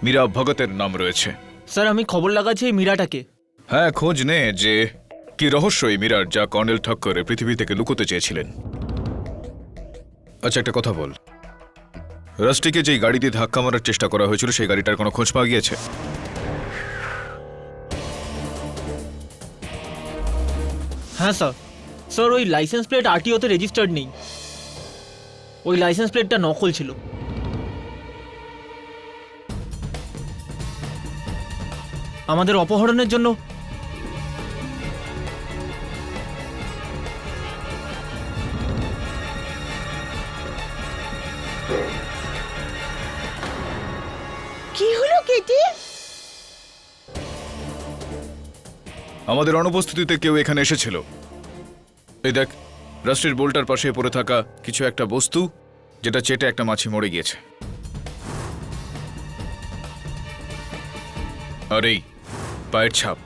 মীরা ভগতের নাম রয়েছে। স্যার, আমি খবর লাগাচ্ছি এই মীরাটাকে। হ্যাঁ, খোঁজ নে যে কি রহস্য এই মীরার, যা কর্নেল ঠক্কর এই পৃথিবী থেকে লুকোতে চেয়েছিলেন। আচ্ছা, একটা কথা বল, রাস্টিকে যেই গাড়ি দিয়ে ধাক্কা মারার চেষ্টা করা হয়েছিল সেই গাড়িটার কোনো খোঁজ পাওয়া গিয়েছে? হ্যাঁ স্যার। স্যার, ওই লাইসেন্স প্লেট আরটিওতে রেজিস্টার্ড নেই। ওই লাইসেন্স প্লেটটা নকল ছিল। আমাদের অপহরণের জন্য কি হলো কেটি? আমাদের অনুপস্থিতিতে কেউ এখানে এসেছিল। এই দেখ, রাস্টির বোল্টার পাশে পড়ে থাকা কিছু একটা বস্তু, যেটা চেটে একটা মাছি মরে গিয়েছে। আর এই পায়ের ছাপ,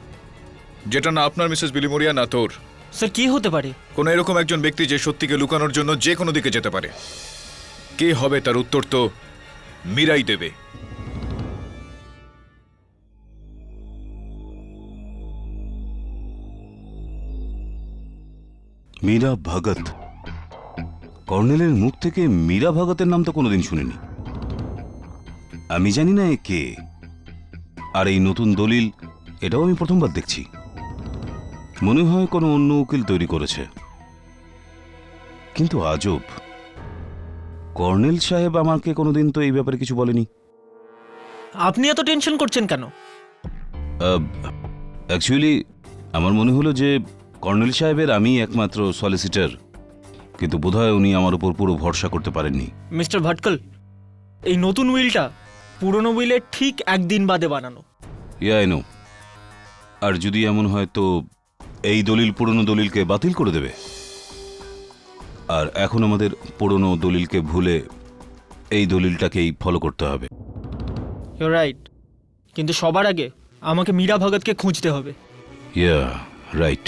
যেটা না আপনার মিসেস বিলিমোরিয়া না তোর। স্যার, কি হতে পারে? কোনো এরকম একজন ব্যক্তি যে সত্যিকে লুকানোর জন্য যে কোনো দিকে যেতে পারে। কে হবে তার উত্তর তো মীরাই দেবে। মীরা ভগত? কর্নেলের মুখ থেকে মীরা ভগতের নাম তো কোনোদিন শুনিনি। আমি জানি না এ কে। আর এই নতুন দলিল, এটাও আমি প্রথমবার দেখছি। মনে হয় কোনো অন্য উকিল তৈরি করেছে। কিন্তু আজব, কর্নেল সাহেব আমাকে কোনোদিন তো এই ব্যাপারে কিছু বলেনি। আপনি এত টেনশন করছেন কেন? অ্যাকচুয়ালি আমার মনে হলো যে কর্নেল সাহেবের আমি একমাত্র সলিসিটার কিন্তু বোধহয় উনি আমার উপর পুরো ভরসা করতে পারেননি। মিস্টার ভাটকল, এই নতুন উইলটা পুরনো উইলের ঠিক একদিন বাদে বানানো। I know. আর যদি এমন হয় তো এই দলিল পুরনো দলিলকে বাতিল করে দেবে, আর এখন আমাদের পুরনো দলিলকে ভুলে এই দলিলটাকেই ফলো করতে হবে। ইউ রাইট, কিন্তু সবার আগে আমাকে মীরা ভগতকে খুঁজতে হবে। Yeah right.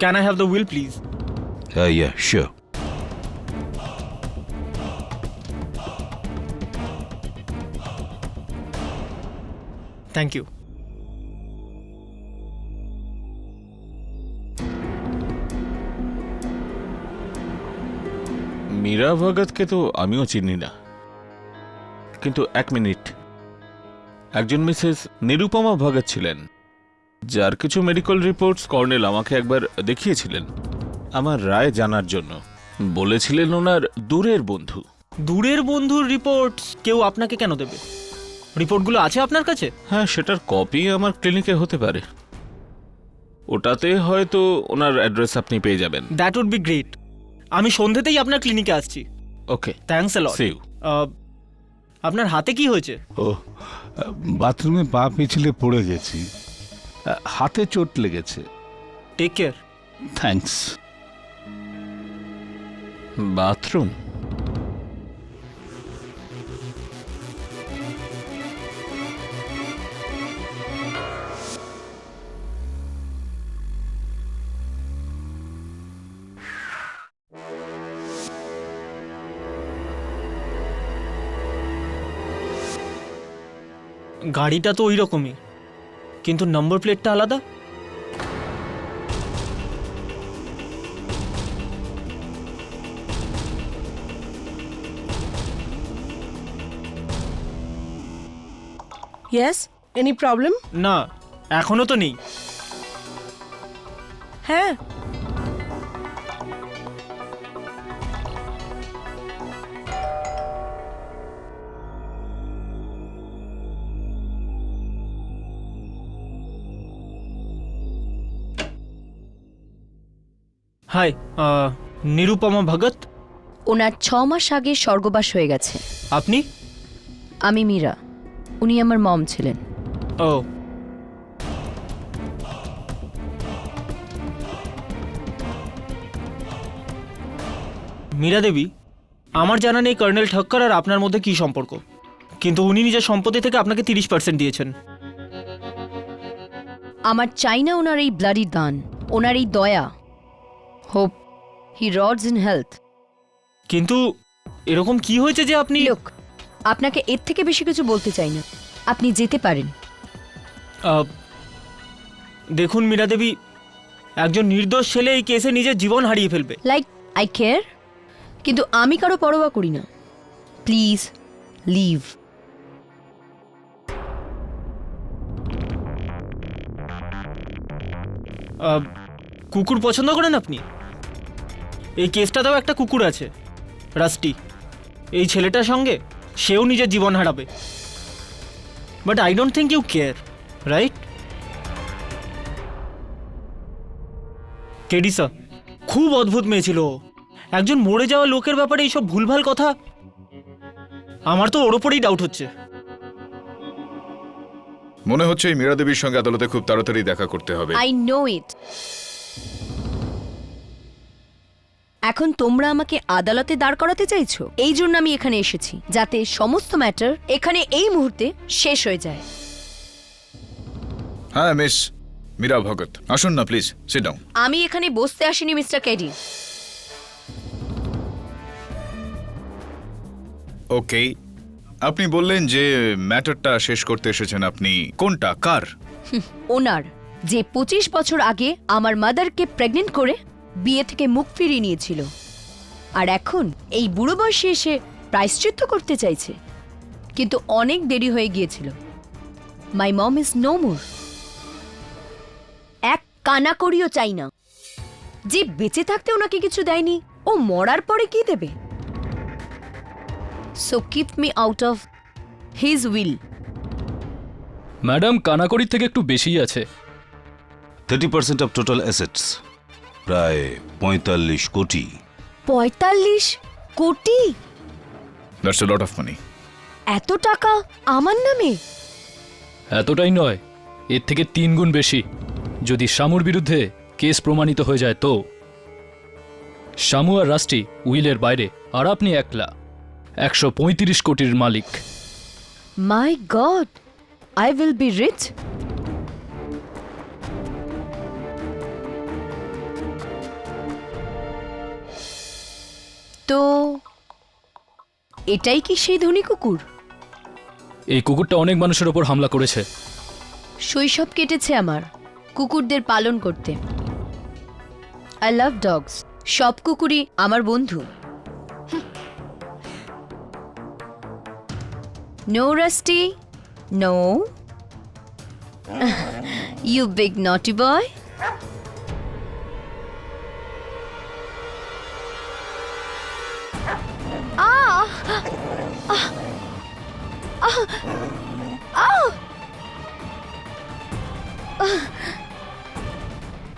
Can I have the will please? Yeah sure. Thank you. Meera ভগতকে তো আমিও চিনি না, কিন্তু এক মিনিট, একজন মিসেস নিরুপমা ভগত ছিলেন, যার কিছু মেডিকেল রিপোর্টস কর্নেল আমাকে একবার দেখিয়েছিলেন আমার রায় জানার জন্য। বলেছিলেন ওনার দূরের বন্ধু। দূরের বন্ধুর রিপোর্টস কেউ আপনাকে কেন দেবে? রিপোর্টগুলো আছে আপনার কাছে? হ্যাঁ, সেটার কপি আমার ক্লিনিকে হতে পারে। ওটাতে হয়তো ওনার অ্যাড্রেস আপনি পেয়ে যাবেন। That would be great. আমি সন্ধ্যেতেই আপনার ক্লিনিকে আসছি। Okay, thanks a lot. See you. আপনার হাতে কি হয়েছে? ও, বাথরুমে পা পিছলে পড়ে গেছি, হাতে চোট লেগেছে। Take care. থ্যাঙ্কস। বাথরুম? গাড়িটা তো ওই রকমই, কিন্তু নম্বর প্লেটটা আলাদা। Yes, any problem? না, এখনো তো নেই। হ্যাঁ, হাই, নিরুপমা ভগত। ওনার 6 মাস আগে স্বর্গবাস হয়ে গেছে। আপনি? আমি মীরা, উনি আমার মম ছিলেন। ও, মীরা দেবী, আমার জানা নেই কর্নেল ঠক্কর আর আপনার মধ্যে কি সম্পর্ক, কিন্তু উনি নিজের সম্পত্তি থেকে আপনাকে 30% দিয়েছেন। আমার চাই না ওনার এই ব্লাডি দান, ওনার এই দয়া। Hope he roads in health. কিন্তু এরকম কি হয়েছে যে আপনি? লোক, আপনাকে এর থেকে বেশি কিছু বলতে চাই না, আপনি যেতে পারেন। দেখুন মীরা দেবী, একজন নির্দোষ ছেলে এই কেসে নিজের জীবন হারিয়ে ফেলবে। লাইক আই কেয়ার, কিন্তু আমি কারো পরোয়া করি না। Please leave. কুকুর পছন্দ করেন আপনি? এই কেসটাতেও একটা কুকুর আছে, রাস্টি। এই ছেলেটার সঙ্গে সেও নিজের জীবন হারাবে। But I don't think you care, right? কেডিসা খুব অদ্ভুত মেয়ে ছিল। একজন মরে যাওয়া লোকের ব্যাপারে এইসব ভুলভাল কথা, আমার তো ওর ওপরেই ডাউট হচ্ছে। মনে হচ্ছে এই মীরা দেবীর সঙ্গে আদালতে খুব তাড়াতাড়ি দেখা করতে হবে। আই নো ইট। এখন তোমরা আমাকে আদালতে দাঁড় করাতে চাইছো? এই জন্য আমি এখানে এসেছি, যাতে সমস্ত ম্যাটার এখানে এই মুহূর্তে শেষ হয়ে যায়। হ্যাঁ মিস মীরা ভগত, আসুন না প্লিজ, সিট ডাউন। আমি এখানে বসতে আসিনি মিস্টার কেডি। ওকে, আপনি বললেন যে ম্যাটারটা শেষ করতে এসেছেন আপনি। কোনটা, কার? ওনার, যে 25 বছর আগে আমার মাদারকে প্রেগনেন্ট করে বিয়ে থেকে মুখ ফিরিয়ে নিয়েছিল, আর এখন এই বুড়ো বয়সে এসে প্রায়শ্চিত্ত করতে চাইছে। কিন্তু অনেক দেরি হয়ে গিয়েছিল। মাই মম ইজ নো মোর। এক কানাকড়িও চাই না। যে বেঁচে থাকতে ওনাকে কিছু দেয়নি, ও মরার পরে কি দেবে? So keep me out of his will. Madam, কানাকড়ির থেকে একটু বেশিই আছে। 30% অফ টোটাল অ্যাসেটস। প্রায় 45 কোটি। 45 কোটি? That's a lot of money. এত টাকা আমার নামে? এতটাই নয়, এর থেকে 3 গুণ বেশি। যদি শামুর বিরুদ্ধে কেস প্রমাণিত হয়ে যায় তো। শামু আর রাষ্ট্রি উইলের বাইরে, আর আপনি একলা 135 কোটির মালিক। My God, I will be rich. তো এটাই কি সেই ধনী কুকুর? এই কুকুরটা অনেক মানুষের ওপর হামলা করেছে। শৈশব কেটেছে আমার কুকুরদের পালন করতে। I love dogs. সব কুকুরই আমার বন্ধু। No Rusty, no. You big naughty boy.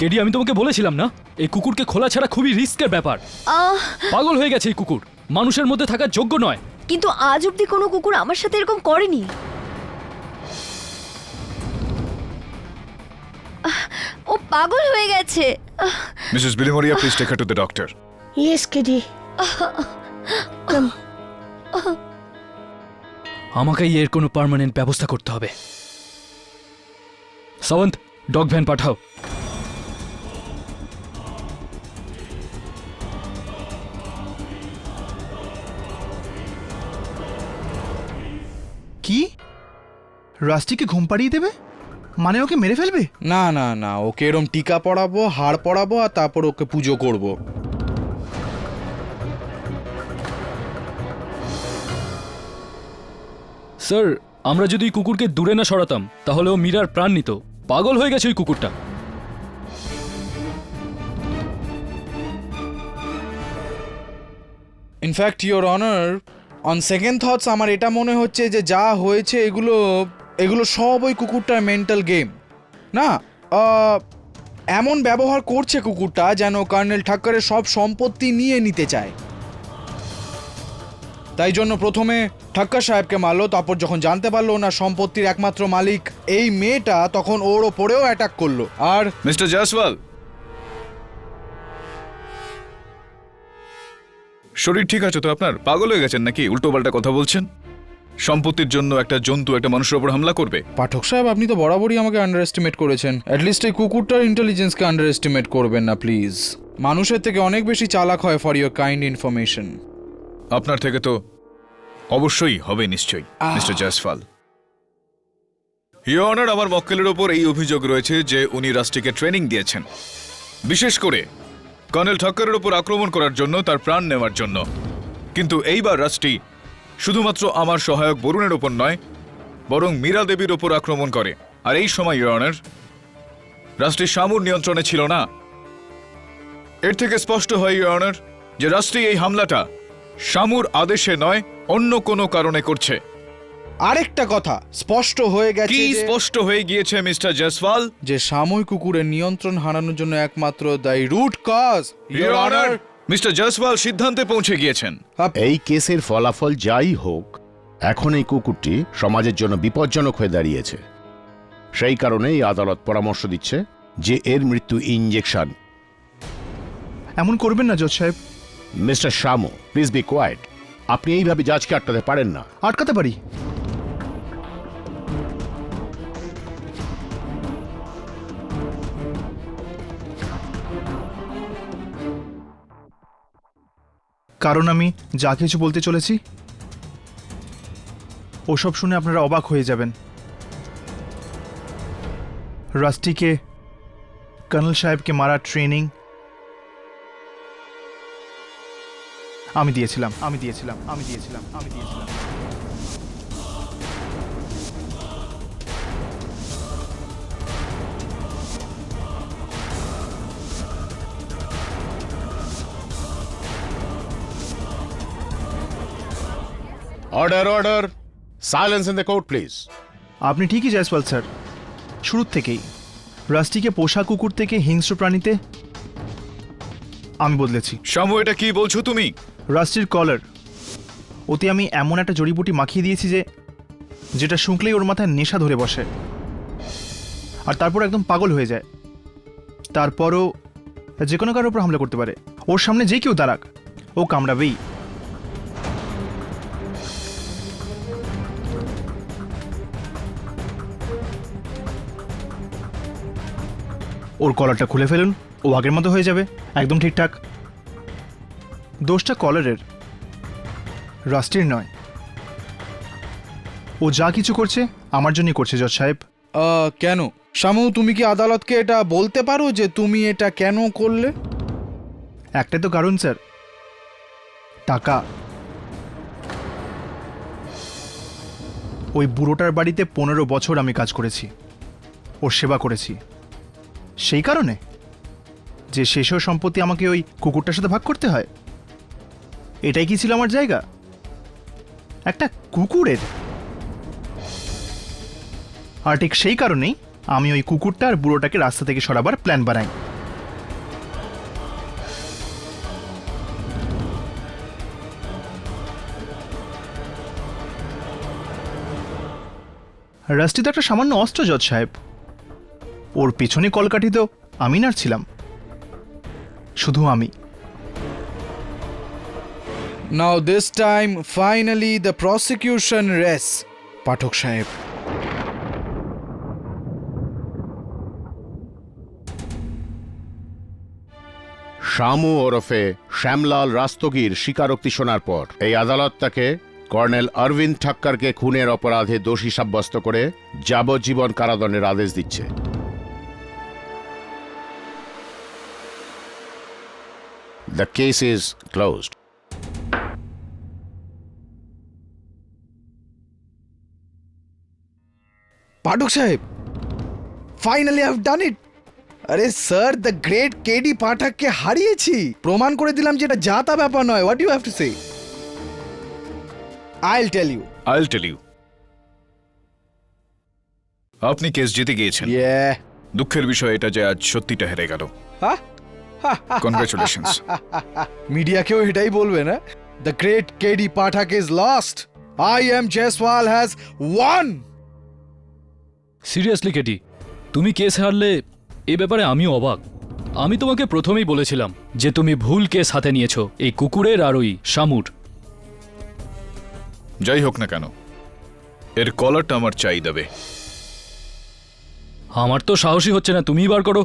KD, আমি তোমাকে বলেছিলাম না, এই কুকুরকে খোলা ছাড়া খুবই রিস্কের ব্যাপার। পাগল হয়ে গেছে এই কুকুর, মানুষের মধ্যে থাকার যোগ্য নয়। কিন্তু আজ অব্দি কোনো কুকুর আমার সাথে এরকম করেনি। ও পাগল হয়ে গেছে। Mrs Bilimoria, please take her to the doctor. Yes KD. আমাকেই এর কোনো পার্মানেন্ট ব্যবস্থা করতে হবে। সাওয়ন্ত, ডগ ভ্যান পাঠাও। কি? রাস্টিকে ঘুম পাড়িয়ে দেবে? মানে ওকে মেরে ফেলবে? না না না, ওকে এরম টিকা পরাবো, হাড় পরাবো, আর তারপর ওকে পুজো করব। স্যার, আমরা যদি এই কুকুরকে দূরে না সরাতাম তাহলে ও মীরার প্রাণ নিত। পাগল হয়ে গেছে ওই কুকুরটা। In fact your honour, on second thoughts আমার এটা মনে হচ্ছে যে যা হয়েছে এগুলো সব ওই কুকুরটার মেন্টাল গেম। না, এমন ব্যবহার করছে কুকুরটা যেন কর্নেল ঠাক্করের সব সম্পত্তি নিয়ে নিতে চায়। তাই জন্য প্রথমে ঠাক্কর সাহেবকে মারলো, তারপর যখন জানতে পারলো না সম্পত্তির একমাত্র মালিক এই মেয়েটা, তখন ওর ওপরেও অ্যাটাক করলো। আর মিস্টার জয়সওয়াল, শরীর ঠিক আছে তো আপনার? পাগল হয়ে গেছেন নাকি? উল্টোপাল্টা কথা বলছেন। সম্পত্তির জন্য একটা জন্তু একটা মানুষের উপর হামলা করবে? পাঠক সাহেব, আপনি তো বরাবরই আমাকে আন্ডার এস্টিমেট করেছেন। অ্যাটলিস্ট এই কুকুরটার ইন্টেলিজেন্সকে আন্ডার এস্টিমেট করবেন না প্লিজ। মানুষের থেকে অনেক বেশি চালাক হয়, ফর ইউর কাইন্ড ইনফরমেশন। আপনার থেকে তো অবশ্যই হবে নিশ্চয়ই, মিস্টার জয়সওয়াল। ইওর অনার, আমার মক্কেলের ওপর এই অভিযোগ রয়েছে যে উনি রাষ্ট্রকে ট্রেনিং দিয়েছেন, বিশেষ করে কর্নেল ঠক্করের ওপর আক্রমণ করার জন্য, তার প্রাণ নেওয়ার জন্য। কিন্তু এইবার রাষ্ট্রী শুধুমাত্র আমার সহায়ক বরুণের ওপর নয়, বরং মীরা দেবীর ওপর আক্রমণ করে। আর এই সময় ইওর অনার, রাষ্ট্রী শামুর নিয়ন্ত্রণে ছিল না। এর থেকে স্পষ্ট হয় ইওর অনার যে রাষ্ট্রী এই হামলাটা শামুর আদেশে নয়, অন্য কোনো কারণে করছে। আরেকটা কথা স্পষ্ট হয়ে গেছে। কি স্পষ্ট হয়ে গিয়েছে মিস্টার জয়সওয়াল? যে সাময়িক কুকুরের নিয়ন্ত্রণ হারানোর জন্য একমাত্র দায়ী root cause. Your honour, mister Jaiswal সিদ্ধান্তে পৌঁছে গিয়েছেন। এই কেসের ফলাফল যাই হোক, এখন এই কুকুরটি সমাজের জন্য বিপজ্জনক হয়ে দাঁড়িয়েছে। সেই কারণেই আদালত পরামর্শ দিচ্ছে যে এর মৃত্যু ইনজেকশন। এমন করবেন না জজ সাহেব। Mister Shamu, please be quiet. আপনি এইভাবে জাজকে আটকাতে পারেন না। আটকাতে পারি। কারণ আমি যা কিছু বলতে চলেছি ওসব শুনে আপনারা অবাক হয়ে যাবেন। রাস্টিকে কর্নেল সাহেবকে মারার ট্রেনিং আমি দিয়েছিলাম। Order order, silence in the court please. আপনি ঠিকই জয়সওয়াল স্যার, শুরুর থেকেই রাস্টিকে পোষা কুকুর থেকে হিংস্র প্রাণীতে আমি বদলেছি। শামু, এটা কি বলছো তুমি? রাস্টির কলার, ওতে আমি এমন একটা জড়িবুটি মাখিয়ে দিয়েছি যেটা শুঁকলেই ওর মাথায় নেশা ধরে বসে, আর তারপর একদম পাগল হয়ে যায়। তারপরও যে কোনো কারোর উপর হামলা করতে পারে। ওর সামনে যে কেউ দাঁড়াক, ও কামড়াবেই। ওর কলারটা খুলে ফেলুন, ও আগের মতো হয়ে যাবে, একদম ঠিকঠাক। দোষটা কলারের, রাস্টির নয়। ও যা কিছু করছে আমার জন্যই করছে জজ সাহেব। কেন শামু, তুমি কি আদালতকে এটা বলতে পারো যে তুমি এটা কেন করলে? একটাই তো কারণ স্যার, টাকা। ওই বুড়োটার বাড়িতে 15 বছর আমি কাজ করেছি, ওর সেবা করেছি। সেই কারণে যে শেষেও সম্পত্তি আমাকে ওই কুকুরটার সাথে ভাগ করতে হয়? এটাই কি ছিল আমার জায়গা একটা কুকুরের? আর ঠিক সেই কারণেই আমি ওই কুকুরটা আর বুড়োটাকে রাস্তা থেকে সরাবার প্ল্যান বানাই। রাস্টি তো একটা সামান্য অস্ত্র জজ সাহেব, ওর পেছনে কলকাঠি তো আমি নাড়ছিলাম, শুধু আমি। Now this time finally the prosecution rests, Pathak সাহেব। শামু ওরফে শ্যামলাল রাস্তগীর স্বীকারোক্তি শোনার পর এই আদালত তাকে কর্নেল অরবিন্দ ঠাক্করকে খুনের অপরাধে দোষী সাব্যস্ত করে যাবজ্জীবন কারাদণ্ডের আদেশ দিচ্ছে। The case is closed. Pathak সাহেব, finally I have done it. আরে স্যার, দ্য গ্রেট কেডি পাঠককে হারিয়েছি, প্রমাণ করে দিলাম যে এটা জাতা ব্যাপার নয়। What you have to say? I'll tell you. আপনি কেস জিতে গিয়েছেন। দুঃখের বিষয় এটা যে আজ সত্যিটা হেরে গেল। কনগ্রাচুলেশনস। মিডিয়াকেও এটাই বলবে না? The great KD Pathak is lost, I am Jaiswal has won. Seriously KT, তুমি কেস হারলে এ ব্যাপারে আমিও অবাক। আমি তোমাকে প্রথমেই বলেছিলাম যে তুমি ভুল কেস হাতে নিয়েছো, এই কুকুরের আর ওই শামুর। যাই হোক না কেন, এর কলারটা আমার চাই দেবে। আমার তো সাহসী হচ্ছে না, তুমিই বার করো।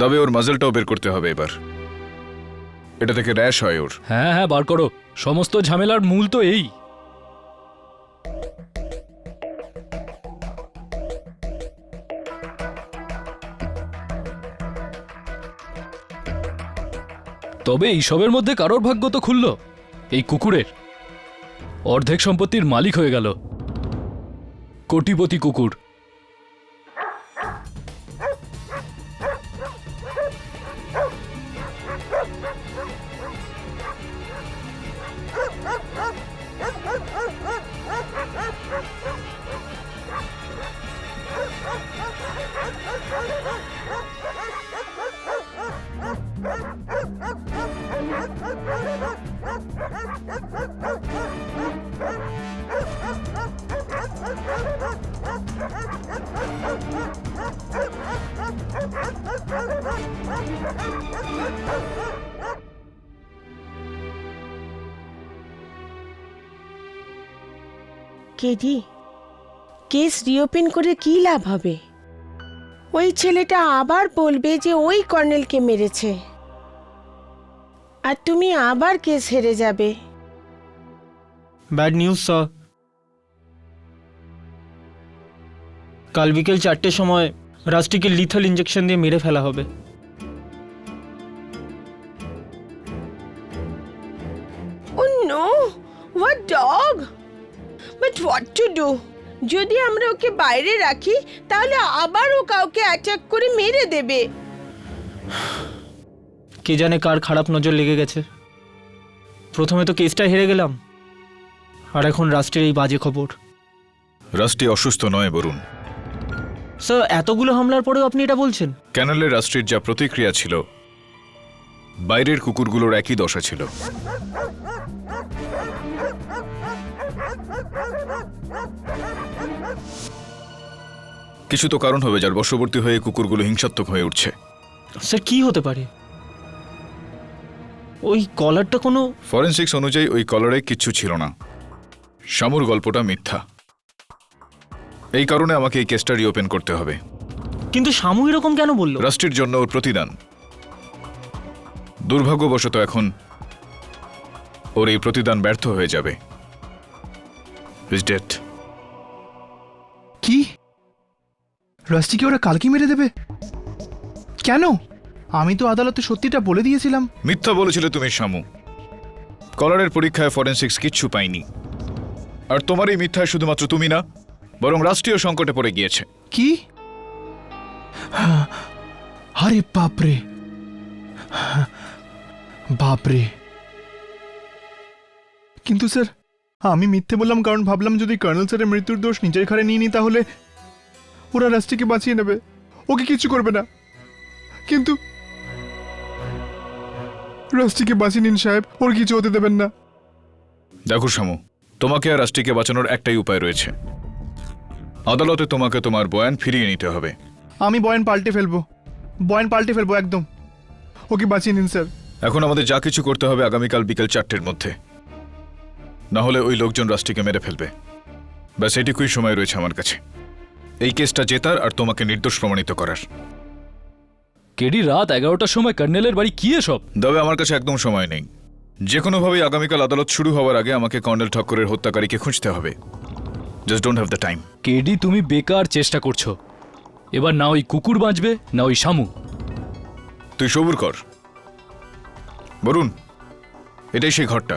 তবে ওর মাজলটাও বের করতে হবে এবার, এটা থেকে র্যাশ হয় ওর। হ্যাঁ হ্যাঁ, বার করো। সমস্ত ঝামেলার মূল তো এই। তবে এইসবের মধ্যে কারোর ভাগ্য তো খুলল, এই কুকুরের। অর্ধেক সম্পত্তির মালিক হয়ে গেল, কোটিপতি কুকুর। কেডি, কেস রিওপেন করে কি লাভ হবে? ওই ছেলেটা আবার বলবে যে ওই কর্নেলকে মেরেছে, আর তুমি আবার কেস হেরে যাবে। Bad news sir. কাল বিকেল 4টের সময় রাস্টিকে লিথাল ইঞ্জেকশন দিয়ে মেরে ফেলা হবে। যদি আমরা ওকে বাইরে রাখি তাহলে আবার ও কাউকে অ্যাটাক করে মেরে দেবে। কে জানে কার খারাপ নজর লেগে গেছে। প্রথমে তো কেসটা হেরে গেলাম, আর এখন রাষ্ট্রের এই বাজে খবর। রাষ্ট্রী অসুস্থ নয় বরুণ। স্যার, এতগুলো হামলার পরেও আপনি এটা বলছেন? ক্যানেলে রাষ্ট্রীর যা প্রতিক্রিয়া ছিল, বাইরের কুকুরগুলোর একই দশা ছিল। কিছু তো কারণ হবে যার বশবর্তী হয়ে কুকুরগুলো হিংসাত্মক হয়ে উঠছে। স্যার, কি হতে পারে? ওই কলারটা কোনো... ফরেনসিক্স অনুযায়ী ওই কলারে কিচ্ছু ছিল না। শামুর গল্পটা মিথ্যা। এই কারণে আমাকে এই কেসটা রিওপেন করতে হবে। কিন্তু শামু এরকম কেন বলল? রাষ্ট্রের জন্য ওর প্রতিদান। দুর্ভাগ্যবশত এখন ওর এই প্রতিদান ব্যর্থ হয়ে যাবে। He's dead. কি? রাস্টিকে ওরা কালকে মেরে দেবে? কেন? আমি তো আদালতে সত্যিটা বলে দিয়েছিলাম। মিথ্যা বলেছিলে তুমি শামু। কলারের পরীক্ষায় ফরেনসিক্স কিচ্ছু পাইনি। আর তোমার এই মিথ্যায় শুধুমাত্র তুমি না, বরং রাষ্ট্রীয় সংকটে পড়ে গিয়েছে। কি? আরে বাপরে, বাপরে। কিন্তু স্যার, আমি মিথ্যে বললাম কারণ ভাবলাম যদি কর্নেল স্যারের মৃত্যুর দোষ নিজের ঘাড়ে নিয়ে নিই তাহলে ওরা রাষ্ট্রীকে বাঁচিয়ে নেবে, ওকে কিছু করবে না। কিন্তু রাষ্ট্রীকে বাঁচিয়ে নিন সাহেব, ওর কিছু হতে দেবেন না। দেখো শামু, তোমাকে আর রাষ্ট্রীকে বাঁচানোর একটাই উপায় রয়েছে। আদালতে তোমাকে তোমার বয়ান ফিরিয়ে নিতে হবে। আমি বয়ান পাল্টে ফেলবো একদম। ওকে বাঁচিয়ে নিন স্যার। এখন আমাদের যা কিছু করতে হবে আগামীকাল বিকেল 4টের মধ্যে, না হলে ওই লোকজন রাষ্ট্রীকে মেরে ফেলবে। ব্যাস এটুকুই সময় রয়েছে আমার কাছে এই কেসটা জেতার আর তোমাকে নির্দোষ প্রমাণিত করার। কেডি, রাত 11টার সময় কর্নেলের বাড়ি কি এসব? তবে আমার কাছে একদম সময় নেই। যে কোনোভাবেই আগামীকাল আদালত শুরু হওয়ার আগে আমাকে কর্নেল ঠক্করের হত্যাকারীকে খুঁজতে হবে। Just don't have the time. KD, তুমি বেকার চেষ্টা করছো। এবার না ওই কুকুর বাঁচবে না ওই শামু। তুই সবুর কর বরুণ। এটাই সেই ঘরটা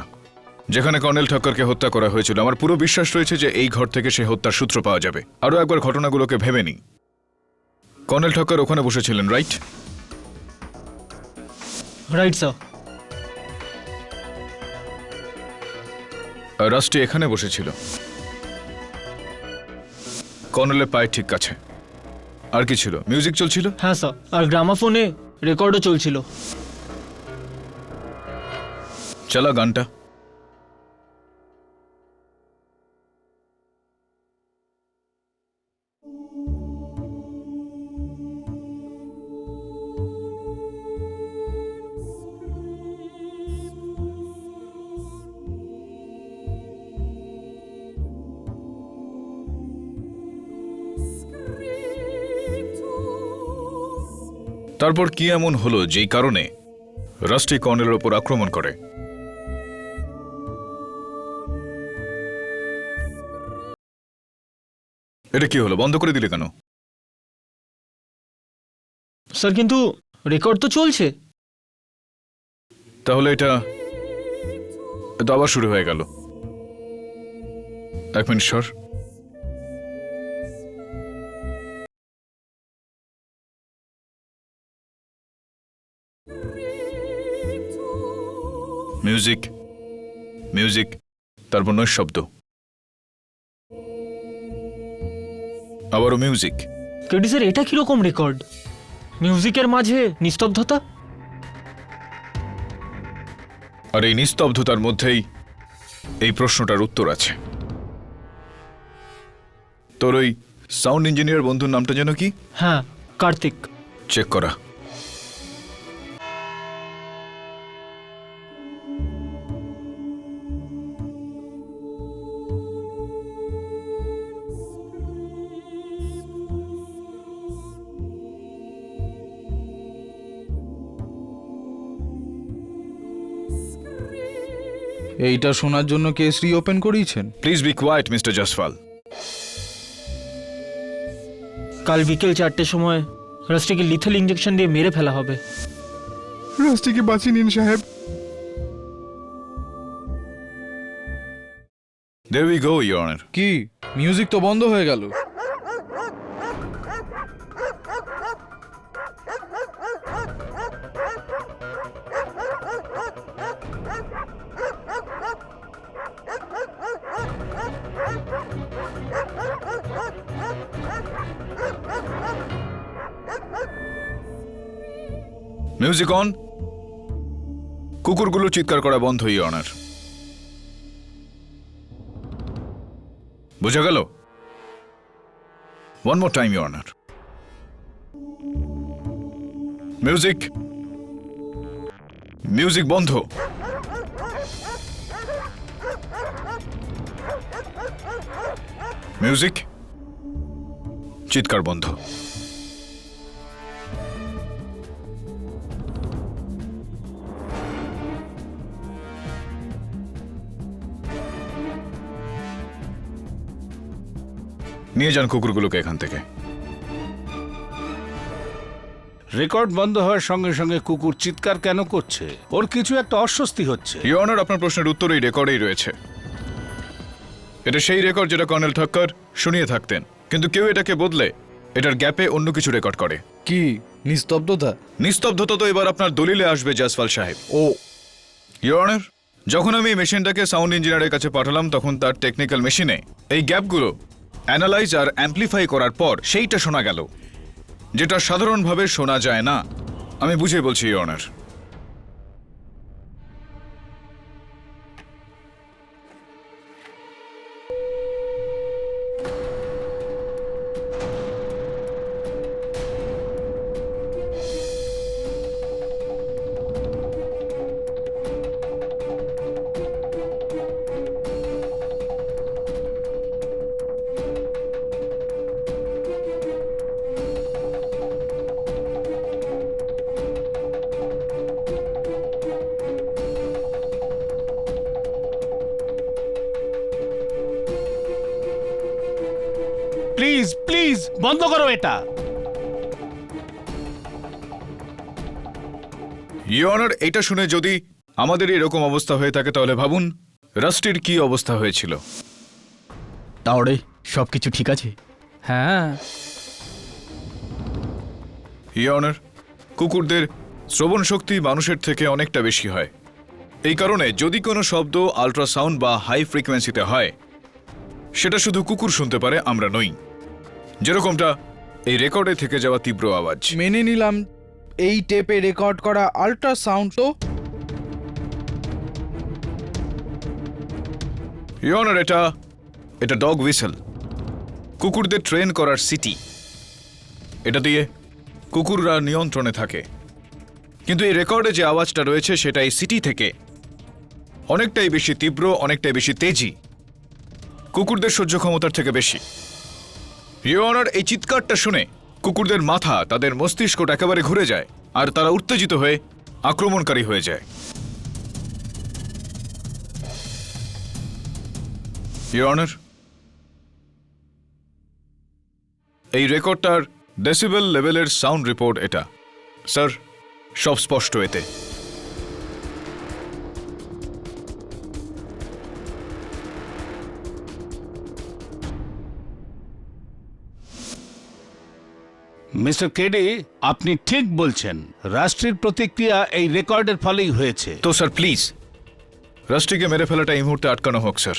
যেখানে কর্নেল ঠক্করকে হত্যা করা হয়েছিল। আমার পুরো বিশ্বাস রয়েছে যে এই ঘর থেকে সে হত্যার সূত্র পাওয়া যাবে। আরও একবার ঘটনাগুলোকে ভেবে নি। কর্নেল ঠক্কর ওখানে বসেছিলেন, রাইট? Right sir. আর রাষ্ট্রী এখানে বসেছিল। কর্নেলের পায়ের ঠিক কাছে। আর কি ছিল? মিউজিক চলছিল। হ্যাঁ স্যার, আর গ্রামাফোনে রেকর্ডও চলছিল। চালা গানটা। তারপর কি এমন হলো যেই কারণে রাষ্ট্রী কর্নেলের ওপর আক্রমণ করে? এটা কি হলো? বন্ধ করে দিলে কেন? স্যার, কিন্তু রেকর্ড তো চলছে। তাহলে এটা আবার শুরু হয়ে গেল। এক মিনিট সর। মিউজিক, মিউজিক, তারপর নৈশব্দ, আবারও মিউজিক। কেডি স্যার, এটা কিরকম রেকর্ড? মিউজিকের মাঝে নিস্তব্ধতা। আর এই নিস্তব্ধতার মধ্যেই এই প্রশ্নটার উত্তর আছে। তোর ওই সাউন্ড ইঞ্জিনিয়ার বন্ধুর নামটা যেন কি? হ্যাঁ, কার্তিক। চেক করা। এইটা শোনার জন্য কেস রিওপেন করিয়েছেন? Please be quiet mister Jaiswal. কাল বিকেল 4টের সময় রাষ্ট্রীকে লিথেল ইঞ্জেকশন দিয়ে মেরে ফেলা হবে। রাষ্ট্রীকে বাঁচিয়ে নিন সাহেব। There we go, Your Honor. কি মিউজিক তো বন্ধ হয়ে গেল। Music on. কুকুরগুলো চিৎকার করা বন্ধ, ইওর অনার। বোঝা গেল? One more time, your honour. Music, music বন্ধ। মিউজিক, চিৎকার বন্ধ। নিয়ে যান কুকুরগুলোকে এখান থেকে। রেকর্ড বন্ধ হওয়ার সঙ্গে সঙ্গে কুকুর চিৎকার কেন করছে? ওর কিছু একটা অস্বস্তি হচ্ছে। ইওর অনার, আপনার প্রশ্নের উত্তর এই রেকর্ডেই রয়েছে। এটা সেই রেকর্ড যেটা কর্নেল ঠাক্কর শুনিয়ে থাকতেন, কিন্তু কেউ এটাকে বদলে এটার গ্যাপে অন্য কিছু রেকর্ড করে। কি নিস্তব্ধতা? নিস্তব্ধতা তো এবার আপনার দলিলে আসবে জয়সওয়াল সাহেব। ও ইওর অনার, যখন আমি এই মেশিনটাকে সাউন্ড ইঞ্জিনিয়ারের কাছে পাঠালাম তখন তার টেকনিক্যাল মেশিনে এই গ্যাপগুলো অ্যানালাইজ আর অ্যাম্প্লিফাই করার পর সেইটা শোনা গেল, যেটা সাধারণভাবে শোনা যায় না। আমি বুঝিয়ে বলছি ইওর অনার। প্লিজ প্লিজ বন্ধ করো এটা। ইওর অনার, এটা শুনে যদি আমাদের এরকম অবস্থা হয়ে থাকে তাহলে ভাবুন রাস্টির কি অবস্থা হয়েছিল। তাহলে সবকিছু ঠিক আছে? হ্যাঁ। ইওর অনার, কুকুরদের শ্রবণ শক্তি মানুষের থেকে অনেকটা বেশি হয়। এই কারণে যদি কোনো শব্দ আল্ট্রাসাউন্ড বা হাই ফ্রিকোয়েন্সিতে হয়, সেটা শুধু কুকুর শুনতে পারে, আমরা নই। যেরকমটা এই রেকর্ডে থেকে যাওয়া তীব্র আওয়াজ। মেনে নিলাম এই টেপে রেকর্ড করা আল্ট্রাসাউন্ড তো। ইওর অনার, এটা ডগ হুইসেল, কুকুরদের ট্রেন করার সিটি। এটা দিয়ে কুকুররা নিয়ন্ত্রণে থাকে। কিন্তু এই রেকর্ডে যে আওয়াজটা রয়েছে সেটা এই সিটি থেকে অনেকটাই বেশি তীব্র, অনেকটাই বেশি তেজি, কুকুরদের সহ্য ক্ষমতার থেকে বেশি। ইওর অনার, এই চিৎকারটা শুনে কুকুরদের মাথা, তাদের মস্তিষ্কটা একেবারে ঘুরে যায় আর তারা উত্তেজিত হয়ে আক্রমণকারী হয়ে যায়। ইওর অনার, এই রেকর্ডটার ডেসিবেল লেভেলের সাউন্ড রিপোর্ট এটা। স্যার, সব স্পষ্ট এতে। মিস্টার কেডি, আপনি ঠিক বলছেন। রাষ্ট্রের প্রতিক্রিয়া এই রেকর্ডের ফলেই হয়েছে। তো স্যার প্লিজ রাষ্ট্রীকে মেরে ফেলাটা এই মুহূর্তে আটকানো হোক স্যার।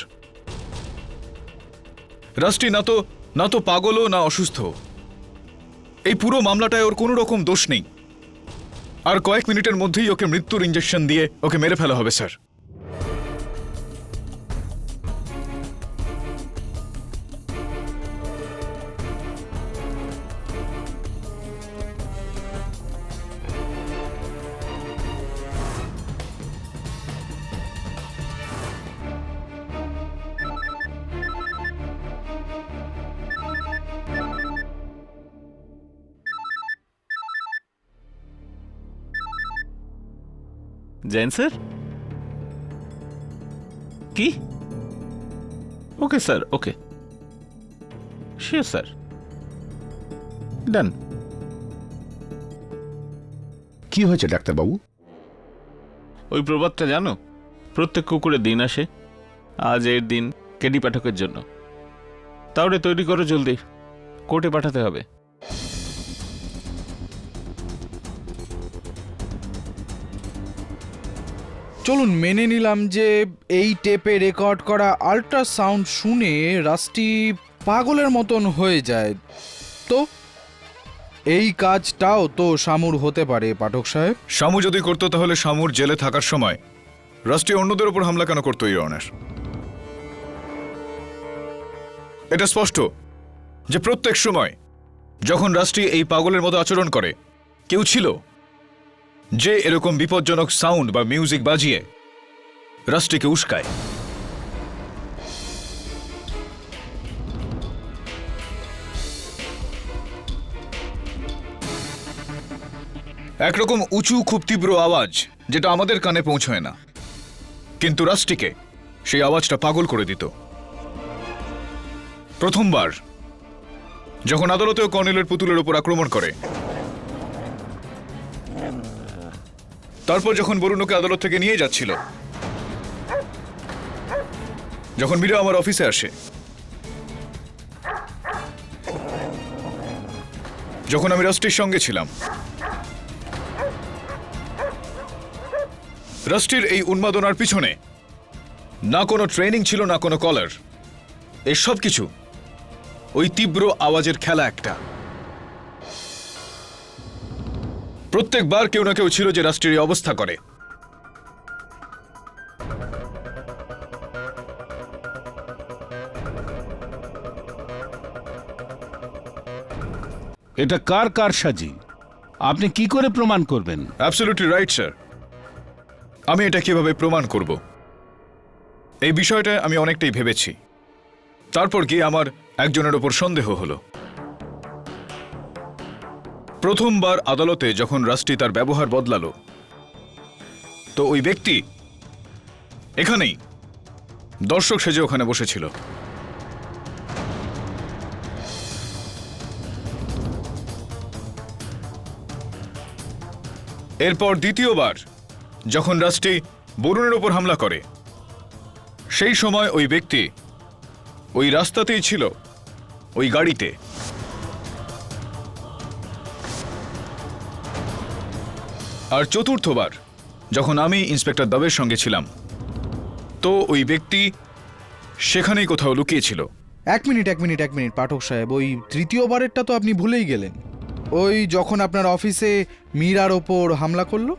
রাষ্ট্রী না তো পাগলও না অসুস্থ। এই পুরো মামলাটায় ওর কোনো রকম দোষ নেই। আর কয়েক মিনিটের মধ্যেই ওকে মৃত্যুর ইঞ্জেকশন দিয়ে ওকে মেরে ফেলা হবে স্যার। জৈন স্যার? কি? ওকে স্যার, ওকে, শিওর স্যার, ডান। কি হয়েছে ডাক্তারবাবু? ওই প্রবাদটা জানো, প্রত্যেক কুকুরের দিন আসে, আজ এর দিন কেডি পাঠকের জন্য। তাহলে তৈরি করো জলদি, কোর্টে পাঠাতে হবে। চলুন মেনে নিলাম যে এই টেপে রেকর্ড করা আল্ট্রাসাউন্ড শুনে রাস্টি পাগলের মতন হয়ে যায়, তো এই কাজটাও তো শামুর হতে পারে পাঠক সাহেব। শামু যদি করতো তাহলে শামুর জেলে থাকার সময় রাষ্ট্রী অন্যদের উপর হামলা কেন করতো ইওর অনার? এটা স্পষ্ট যে প্রত্যেক সময় যখন রাষ্ট্রী এই পাগলের মতো আচরণ করে, কেউ ছিল যে এরকম বিপজ্জনক সাউন্ড বা মিউজিক বাজিয়ে রাষ্ট্রীকে উস্কায়। একরকম উঁচু খুব তীব্র আওয়াজ যেটা আমাদের কানে পৌঁছয় না, কিন্তু রাষ্ট্রীকে সেই আওয়াজটা পাগল করে দিত। প্রথমবার যখন আদালতেও কর্নেলের পুতুলের উপর আক্রমণ করে, তারপর যখন বরুণকে আদালত থেকে নিয়ে যাচ্ছিল, যখন মীরা আমার অফিসে আসে, যখন আমি রাষ্ট্রীর সঙ্গে ছিলাম, রাষ্ট্রীর এই উন্মাদনার পিছনে না কোনো ট্রেনিং ছিল, না কোনো কলার। এই সব কিছু ওই তীব্র আওয়াজের খেলা একটা। প্রত্যেকবার কেউ না কেউ ছিল যে রাষ্ট্রীর এই অবস্থা করে। এটা কার কারসাজি? আপনি কি করে প্রমাণ করবেন? Absolutely right sir. আমি এটা কিভাবে প্রমাণ করব, এই বিষয়টা আমি অনেকটাই ভেবেছি। তারপর গিয়ে আমার একজনের ওপর সন্দেহ হলো। প্রথমবার আদালতে যখন রাষ্ট্রী তার ব্যবহার বদলালো, তো ওই ব্যক্তি এখানেই দর্শক সেজে ওখানে বসেছিল। এরপর দ্বিতীয়বার যখন রাষ্ট্রী বরুণের ওপর হামলা করে, সেই সময় ওই ব্যক্তি ওই রাস্তাতেই ছিল, ওই গাড়িতে। আর চতুর্থবার যখন আমি ইন্সপেক্টর দবের সঙ্গে ছিলাম, তো ওই ব্যক্তি সেখানেই কোথাও লুকিয়েছিল। এক মিনিট পাঠক সাহেব, ওই তৃতীয়বারেরটা তো আপনি ভুলেই গেলেন। ওই যখন আপনার অফিসে মীরার ওপর হামলা করলো।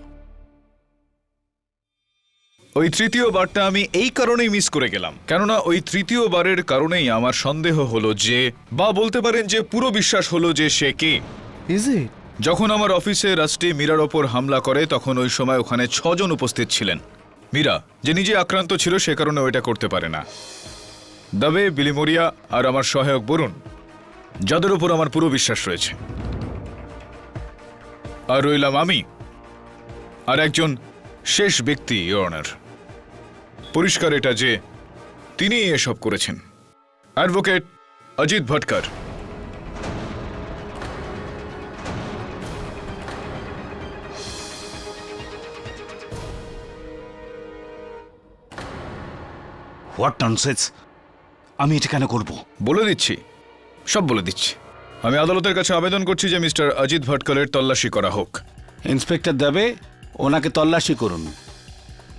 ওই তৃতীয়বারটা আমি এই কারণেই মিস করে গেলাম, কেননা ওই তৃতীয়বারের কারণেই আমার সন্দেহ হলো যে, বা বলতে পারেন যে পুরো বিশ্বাস হলো যে সে কে। Is it? যখন আমার অফিসে রাষ্ট্রী মীরার ওপর হামলা করে, তখন ওই সময় ওখানে 6 জন উপস্থিত ছিলেন। মীরা যে নিজে আক্রান্ত ছিল সে কারণে ওইটা করতে পারে না। দবে, বিলিমোরিয়া আর আমার সহায়ক বরুণ, যাদের উপর আমার পুরো বিশ্বাস রয়েছে। আর রইলাম আমি আর একজন শেষ ব্যক্তি, ইওর অনার। পরিষ্কার এটা যে তিনি এসব করেছেন, advocate Ajit Bhatkar. What nonsense! আমি এটা কেন করব? বলে দিচ্ছি, সব বলে দিচ্ছি। আমি আদালতের কাছে আবেদন করছি যে মিস্টার অজিত ভটকরের তল্লাশি করা হোক। ইন্সপেক্টর দেবে, ওনাকে তল্লাশি করুন।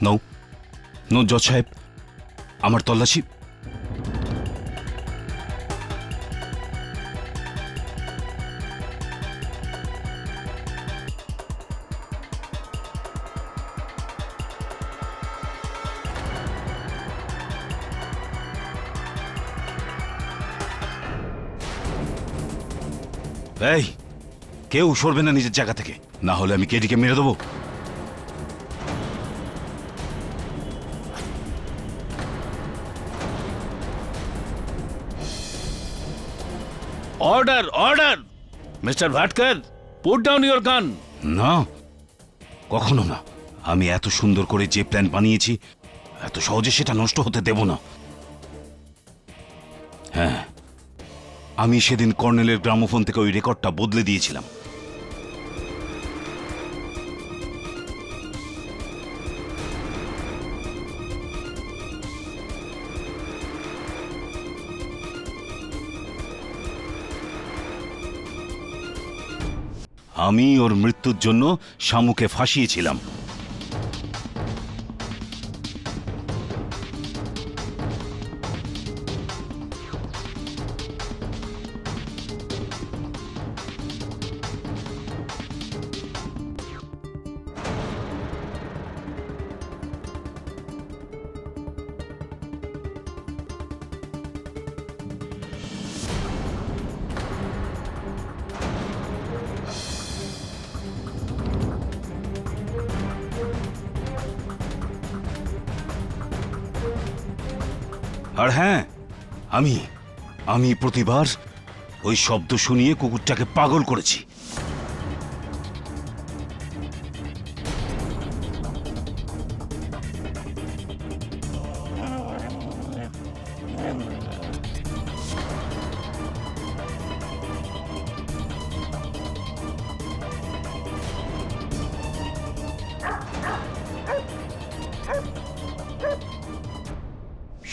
নো নো জজ সাহেব, আমার তল্লাশি। এই, কেউ সরবে না নিজের জায়গা থেকে, না হলে আমি কেডিকে মেরে দেবো। Order order Mr Bhatkar, put down your gun. না, কখনো না। আমি এত সুন্দর করে যে প্ল্যান বানিয়েছি, এত সহজে সেটা নষ্ট হতে দেব না। হ্যাঁ, আমি সেদিন কর্নেলের গ্রামোফোন থেকে ওই রেকর্ডটা বদলে দিয়েছিলাম। আমি ওর মৃত্যুর জন্য শামুকে ফাঁসিয়েছিলাম। আর হ্যাঁ, আমি প্রতিবার ওই শব্দ শুনিয়ে কুকুরটাকে পাগল করেছি।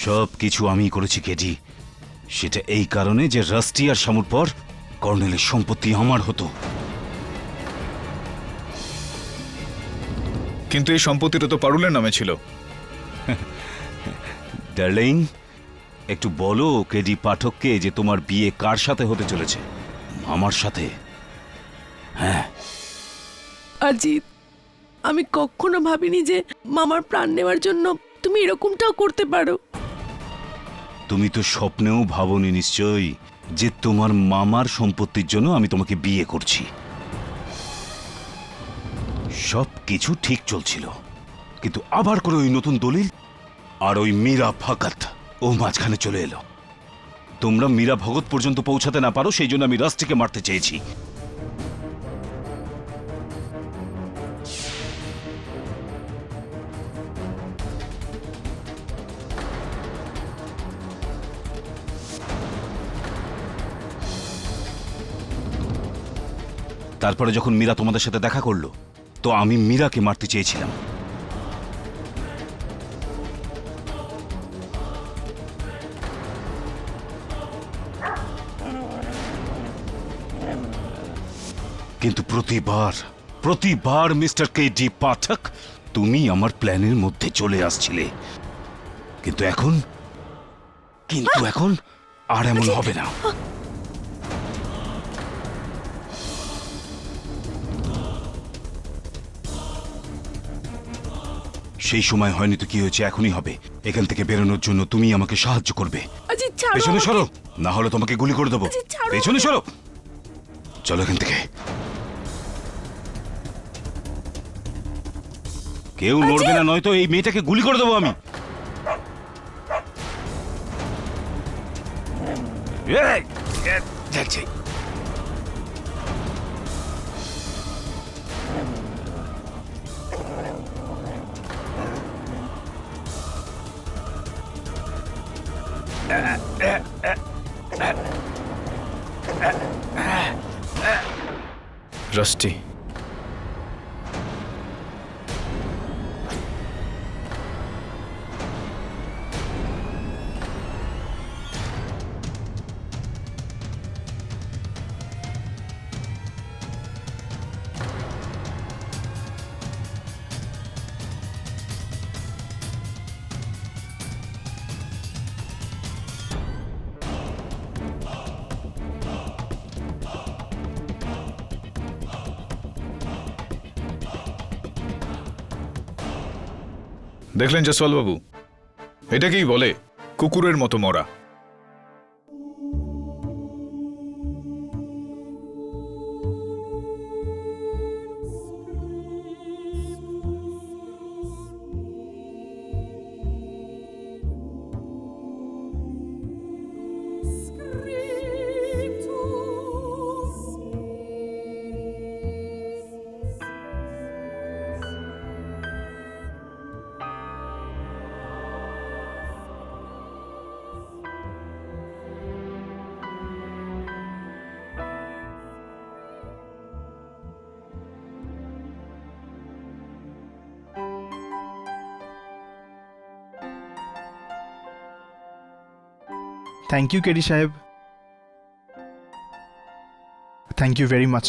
সব কিছু আমি করেছি কেডি, সেটা এই কারণে যে রাস্টি আর শামুর পর কর্নেলের সম্পত্তি আমার হতো। কিন্তু এই সম্পত্তিটা তো পারুলের নামে ছিল। ডার্লিং, একটু বলো কেডি পাঠককে যে তোমার বিয়ে কার সাথে হতে চলেছে? আমার সাথে। হ্যাঁ। অজিত, আমি কখনো ভাবিনি যে মামার প্রাণ নেওয়ার জন্য তুমি এরকমটাও করতে পারো। তুমি তো স্বপ্নেও ভাবনি নিশ্চয়ই যে তোমার মামার সম্পত্তির জন্য আমি তোমাকে বিয়ে করছি। সব কিছু ঠিক চলছিল, কিন্তু আবার করে ওই নতুন দলিল আর ওই মীরা ভগত ও মাঝখানে চলে এলো। তোমরা মীরা ভগত পর্যন্ত পৌঁছাতে না পারো, সেই জন্য আমি রাস্টিকে মারতে চেয়েছি। তারপরে যখন মীরা তোমাদের সাথে দেখা করলো, তো আমি মীরাকে মারতে চেয়েছিলাম। কিন্তু প্রতিবার মিস্টার কেডি পাঠক তুমি আমার প্ল্যানের মধ্যে চলে আসছিলে। কিন্তু এখন আর এমন হবে না। সেই সময় হয়নি তো কি হয়েছে, এখনই হবে। এখান থেকে বেরোনোর জন্য তুমি আমাকে সাহায্য করবে। পেছনে সরো, না হলে তোমাকে গুলি করে দেবো। পেছনে সরো, চলো এখান থেকে। কেউ নড়বে না, নয়তো এই মেয়েটাকে গুলি করে দেবো আমি। দেখছি রাস্টি, দেখলেন জসওয়াল বাবু, এটাকেই বলে কুকুরের মতো মরা। থ্যাংক ইউ কেডি সাহেব, থ্যাংক ইউ ভেরি মাচ।